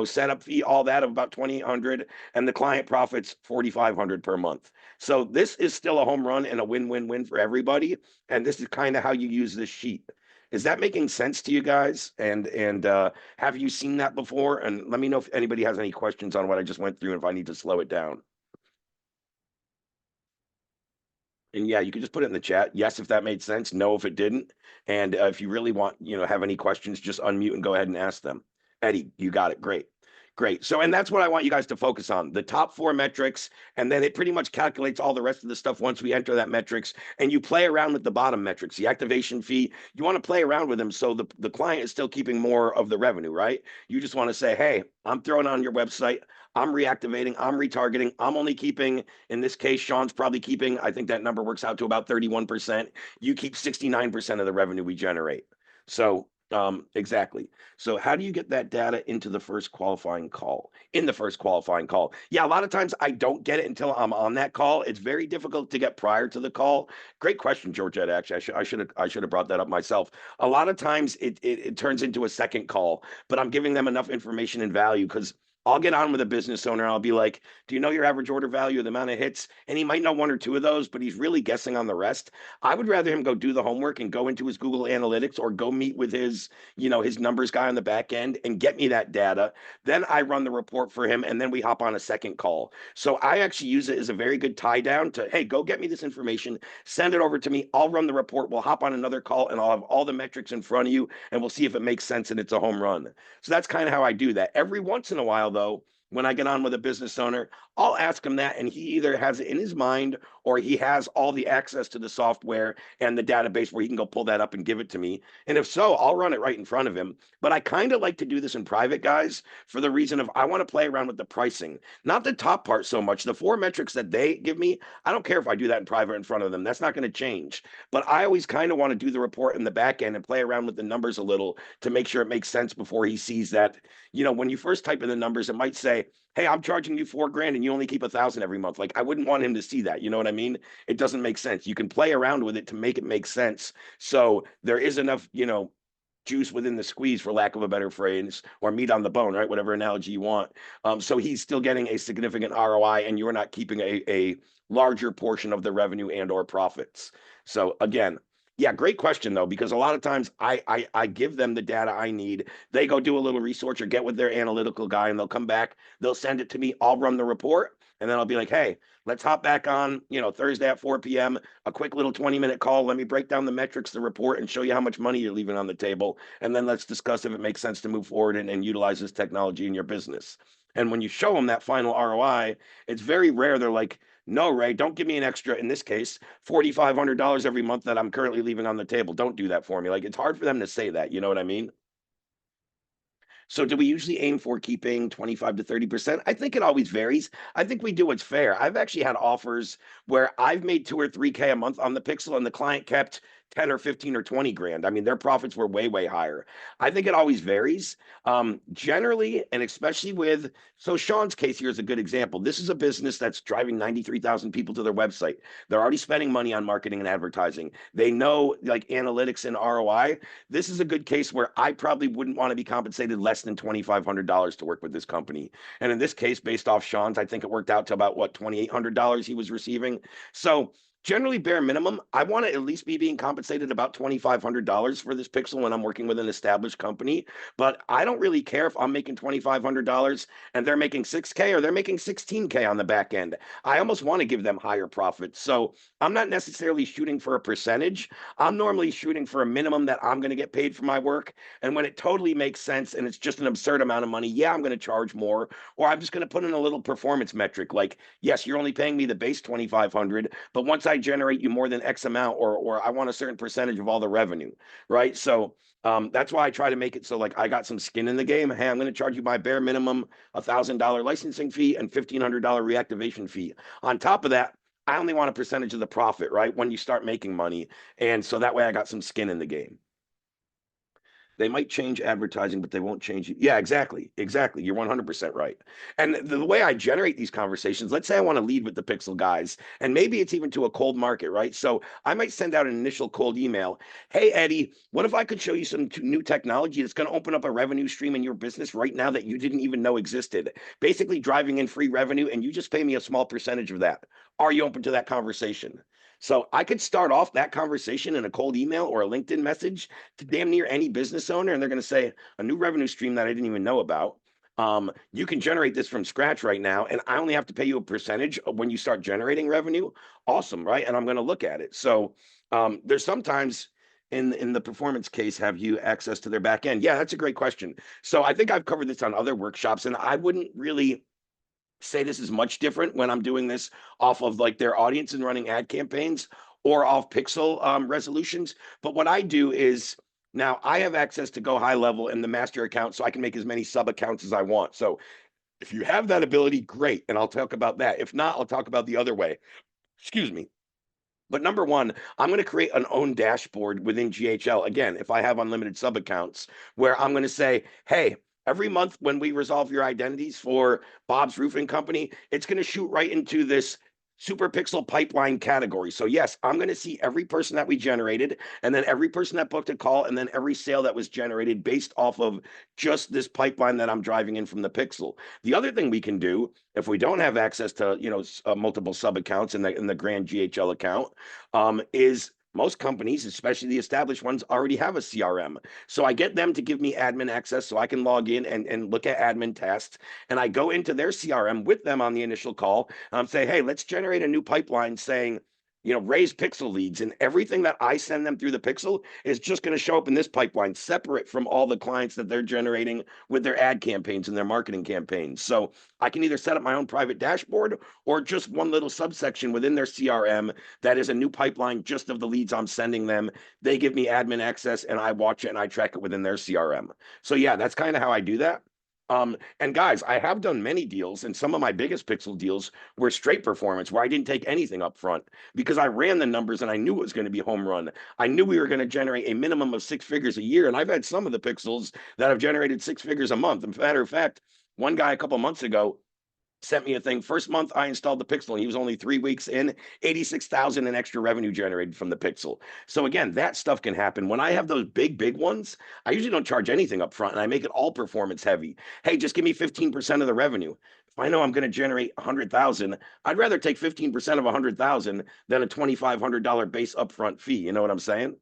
setup fee, all that of about $2,800, and the client profits $4,500 per month. So this is still a home run and a win-win-win for everybody. And this is kind of how you use this sheet. Is that making sense to you guys? And have you seen that before? And let me know if anybody has any questions on what I just went through and if I need to slow it down. And yeah, you can just put it in the chat. Yes, if that made sense. No, if it didn't. And if you really want, have any questions, just unmute and go ahead and ask them. Eddie, you got it. Great. Great. So, and that's what I want you guys to focus on, the top 4 metrics. And then it pretty much calculates all the rest of the stuff once we enter that metrics, and you play around with the bottom metrics, the activation fee. You want to play around with them so the client is still keeping more of the revenue, right? You just want to say, hey, I'm throwing on your website. I'm reactivating, I'm retargeting. I'm only keeping, in this case, Sean's probably keeping, I think that number works out to about 31%. You keep 69% of the revenue we generate. So exactly. So how do you get that data into the first qualifying call? In the first qualifying call. Yeah, a lot of times I don't get it until I'm on that call. It's very difficult to get prior to the call. Great question, Georgette. Actually, I should have brought that up myself. A lot of times it turns into a second call, but I'm giving them enough information and value because I'll get on with a business owner. I'll be like, do you know your average order value, the amount of hits? And he might know one or two of those, but he's really guessing on the rest. I would rather him go do the homework and go into his Google Analytics or go meet with his, his numbers guy on the back end and get me that data. Then I run the report for him and then we hop on a second call. So I actually use it as a very good tie down to, hey, go get me this information, send it over to me. I'll run the report. We'll hop on another call and I'll have all the metrics in front of you and we'll see if it makes sense and it's a home run. So that's kind of how I do that. Every once in a while, though, when I get on with a business owner, I'll ask him that, and he either has it in his mind or he has all the access to the software and the database where he can go pull that up and give it to me. And if so, I'll run it right in front of him. But I kind of like to do this in private, guys, for the reason of I want to play around with the pricing, not the top part so much. The 4 metrics that they give me, I don't care if I do that in private in front of them. That's not going to change. But I always kind of want to do the report in the back end and play around with the numbers a little to make sure it makes sense before he sees that. When you first type in the numbers, it might say, hey, I'm charging you $4,000 and you only keep 1,000 every month. Like, I wouldn't want him to see that. You know what I mean? It doesn't make sense. You can play around with it to make it make sense. So there is enough, juice within the squeeze, for lack of a better phrase, or meat on the bone, right? Whatever analogy you want. So he's still getting a significant ROI and you're not keeping a larger portion of the revenue and or profits. So again, yeah, great question though, because a lot of times I give them the data I need. They go do a little research or get with their analytical guy and they'll come back, they'll send it to me, I'll run the report, and then I'll be like, hey, let's hop back on, Thursday at 4 p.m., a quick little 20-minute call. Let me break down the metrics, the report, and show you how much money you're leaving on the table. And then let's discuss if it makes sense to move forward and utilize this technology in your business. And when you show them that final ROI, it's very rare. They're like, no, Ray, don't give me an extra, in this case, $4,500 every month that I'm currently leaving on the table. Don't do that for me. Like, it's hard for them to say that. You know what I mean? So do we usually aim for keeping 25 to 30%? I think it always varies. I think we do what's fair. I've actually had offers where I've made 2 or 3K a month on the Pixel and the client kept 10 or 15 or 20 grand. I mean, their profits were way, way higher. I think it always varies. Generally, and especially so Sean's case here is a good example. This is a business that's driving 93,000 people to their website. They're already spending money on marketing and advertising. They know like analytics and ROI. This is a good case where I probably wouldn't want to be compensated less than $2,500 to work with this company. And in this case, based off Sean's, I think it worked out to about what, $2,800 he was receiving. So generally, bare minimum, I want to at least be being compensated about $2,500 for this Pixel when I'm working with an established company. But I don't really care if I'm making $2,500 and they're making 6K or they're making 16K on the back end. I almost want to give them higher profits. So I'm not necessarily shooting for a percentage. I'm normally shooting for a minimum that I'm going to get paid for my work. And when it totally makes sense and it's just an absurd amount of money, yeah, I'm going to charge more, or I'm just going to put in a little performance metric like, yes, you're only paying me the base $2,500, but once I generate you more than X amount, or I want a certain percentage of all the revenue, right? So that's why I try to make it so like I got some skin in the game. Hey, I'm going to charge you my bare minimum $1,000 licensing fee and $1,500 reactivation fee. On top of that, I only want a percentage of the profit, right? When you start making money. And so that way I got some skin in the game. They might change advertising, but they won't change it. Yeah, exactly. Exactly. You're 100% right. And the way I generate these conversations, let's say I want to lead with the Pixel guys, and maybe it's even to a cold market, right? So I might send out an initial cold email. Hey, Eddie, what if I could show you some new technology that's going to open up a revenue stream in your business right now that you didn't even know existed? Basically driving in free revenue, and you just pay me a small percentage of that. Are you open to that conversation? So I could start off that conversation in a cold email or a LinkedIn message to damn near any business owner, and they're going to say a new revenue stream that I didn't even know about. You can generate this from scratch right now, and I only have to pay you a percentage of when you start generating revenue. Awesome, right? And I'm going to look at it. So there's sometimes in the performance case, have you access to their back end? Yeah, that's a great question. So I think I've covered this on other workshops, and I wouldn't really say this is much different when I'm doing this off of like their audience and running ad campaigns or off pixel resolutions. But what I do is now I have access to go high level in the master account so I can make as many sub accounts as I want. So if you have that ability, great. And I'll talk about that. If not, I'll talk about the other way. Excuse me. But number one, I'm going to create an own dashboard within GHL. Again, if I have unlimited sub accounts, where I'm going to say, hey, every month when we resolve your identities for Bob's Roofing Company, it's going to shoot right into this super pixel pipeline category. So yes, I'm going to see every person that we generated, and then every person that booked a call, and then every sale that was generated based off of just this pipeline that I'm driving in from the pixel. The other thing we can do, if we don't have access to, multiple sub accounts in the grand GHL account, is most companies, especially the established ones, already have a CRM. So I get them to give me admin access so I can log in and look at admin tasks. And I go into their CRM with them on the initial call. And I'm saying, hey, let's generate a new pipeline saying, raise pixel leads, and everything that I send them through the pixel is just going to show up in this pipeline, separate from all the clients that they're generating with their ad campaigns and their marketing campaigns. So I can either set up my own private dashboard or just one little subsection within their CRM that is a new pipeline just of the leads I'm sending them. They give me admin access and I watch it and I track it within their CRM. So yeah, that's kind of how I do that. And guys, I have done many deals, and some of my biggest pixel deals were straight performance where I didn't take anything up front because I ran the numbers and I knew it was going to be home run. I knew we were going to generate a minimum of 6 figures a year. And I've had some of the pixels that have generated 6 figures a month. As a matter of fact, one guy a couple months ago sent me a thing. First month I installed the Pixel and he was only 3 weeks in, 86,000 in extra revenue generated from the Pixel. So again, that stuff can happen. When I have those big ones, I usually don't charge anything up front and I make it all performance heavy. Hey, just give me 15% of the revenue. If I know I'm going to generate 100,000, I'd rather take 15% of 100,000 than a $2,500 base upfront fee. You know what I'm saying?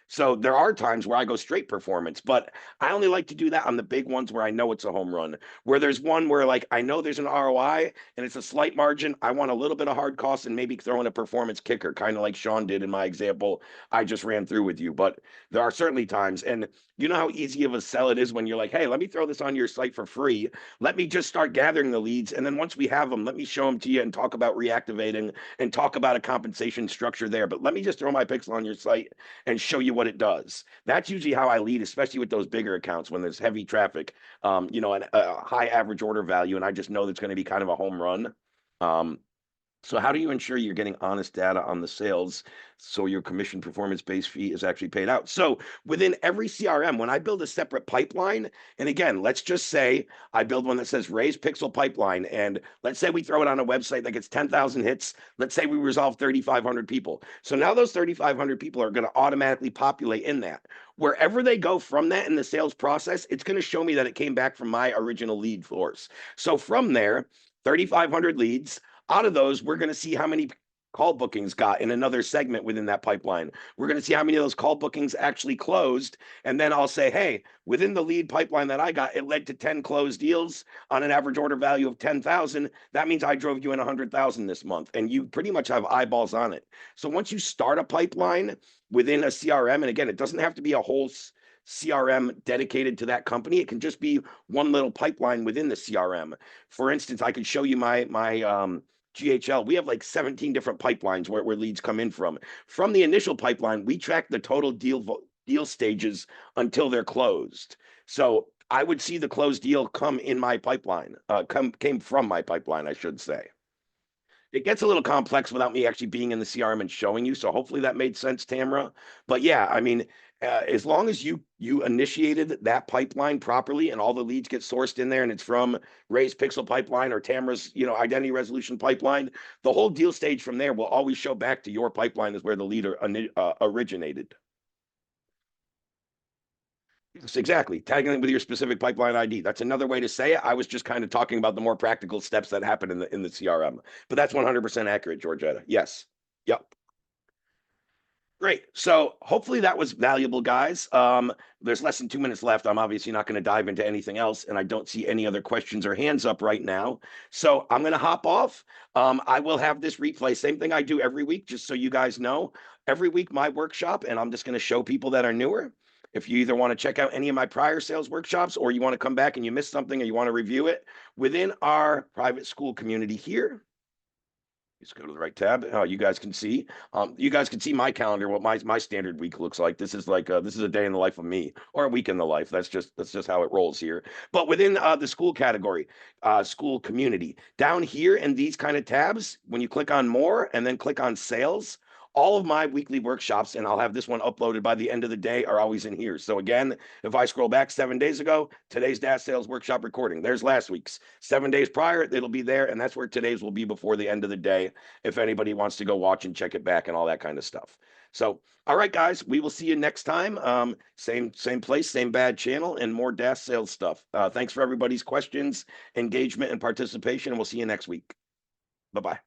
So there are times where I go straight performance, but I only like to do that on the big ones where I know it's a home run. Where there's one where like I know there's an ROI and it's a slight margin, I want a little bit of hard cost and maybe throw in a performance kicker, kind of like Sean did in my example I just ran through with you. But there are certainly times, and you know how easy of a sell it is when you're like, hey, let me throw this on your site for free. Let me just start gathering the leads. And then once we have them, let me show them to you and talk about reactivating and talk about a compensation structure there. But let me just throw my pixel on your site and show you what it does. That's usually how I lead, especially with those bigger accounts when there's heavy traffic, and a high average order value, and I just know that's going to be kind of a home run. Um, so how do you ensure you're getting honest data on the sales so your commission performance-based fee is actually paid out? So within every CRM, when I build a separate pipeline, and again, let's just say I build one that says raise pixel pipeline, and let's say we throw it on a website that gets 10,000 hits. Let's say we resolve 3,500 people. So now those 3,500 people are going to automatically populate in that. Wherever they go from that in the sales process, it's going to show me that it came back from my original lead force. So from there, 3,500 leads. Out of those, we're going to see how many call bookings got in another segment within that pipeline. We're going to see how many of those call bookings actually closed. And then I'll say, hey, within the lead pipeline that I got, it led to 10 closed deals on an average order value of 10,000. That means I drove you in 100,000 this month. And you pretty much have eyeballs on it. So once you start a pipeline within a CRM, and again, it doesn't have to be a whole CRM dedicated to that company. It can just be one little pipeline within the CRM. For instance, I could show you my GHL. We have like 17 different pipelines where leads come in from. From the initial pipeline, we track the total deal stages until they're closed. So I would see the closed deal come in my pipeline, came from my pipeline, I should say. It gets a little complex without me actually being in the CRM and showing you. So hopefully that made sense, Tamara. But yeah, I mean, as long as you initiated that pipeline properly and all the leads get sourced in there and it's from Ray's Pixel pipeline or Tamara's, identity resolution pipeline, the whole deal stage from there will always show back to your pipeline as where the lead originated. Yes, exactly. Tagging it with your specific pipeline ID. That's another way to say it. I was just kind of talking about the more practical steps that happen in the CRM. But that's 100% accurate, Georgetta. Yes. Yep. Great. So hopefully that was valuable, guys. There's less than 2 minutes left. I'm obviously not going to dive into anything else, and I don't see any other questions or hands up right now. So I'm going to hop off. I will have this replay. Same thing I do every week, just so you guys know. Every week, my workshop, and I'm just going to show people that are newer. If you either want to check out any of my prior sales workshops or you want to come back and you missed something or you want to review it within our private school community here. Just go to the right tab. You guys can see. You guys can see my calendar. What my standard week looks like. This is like this is a day in the life of me, or a week in the life. That's just how it rolls here. But within the school category, school community, down here in these kind of tabs, when you click on more and then click on sales, all of my weekly workshops, and I'll have this one uploaded by the end of the day, are always in here. So again, if I scroll back 7 days ago, today's DaaS Sales Workshop recording, there's last week's. 7 days prior, it'll be there, and that's where today's will be before the end of the day, if anybody wants to go watch and check it back and all that kind of stuff. So, all right, guys, we will see you next time. Same place, same bad channel, and more DaaS sales stuff. Thanks for everybody's questions, engagement, and participation, and we'll see you next week. Bye-bye.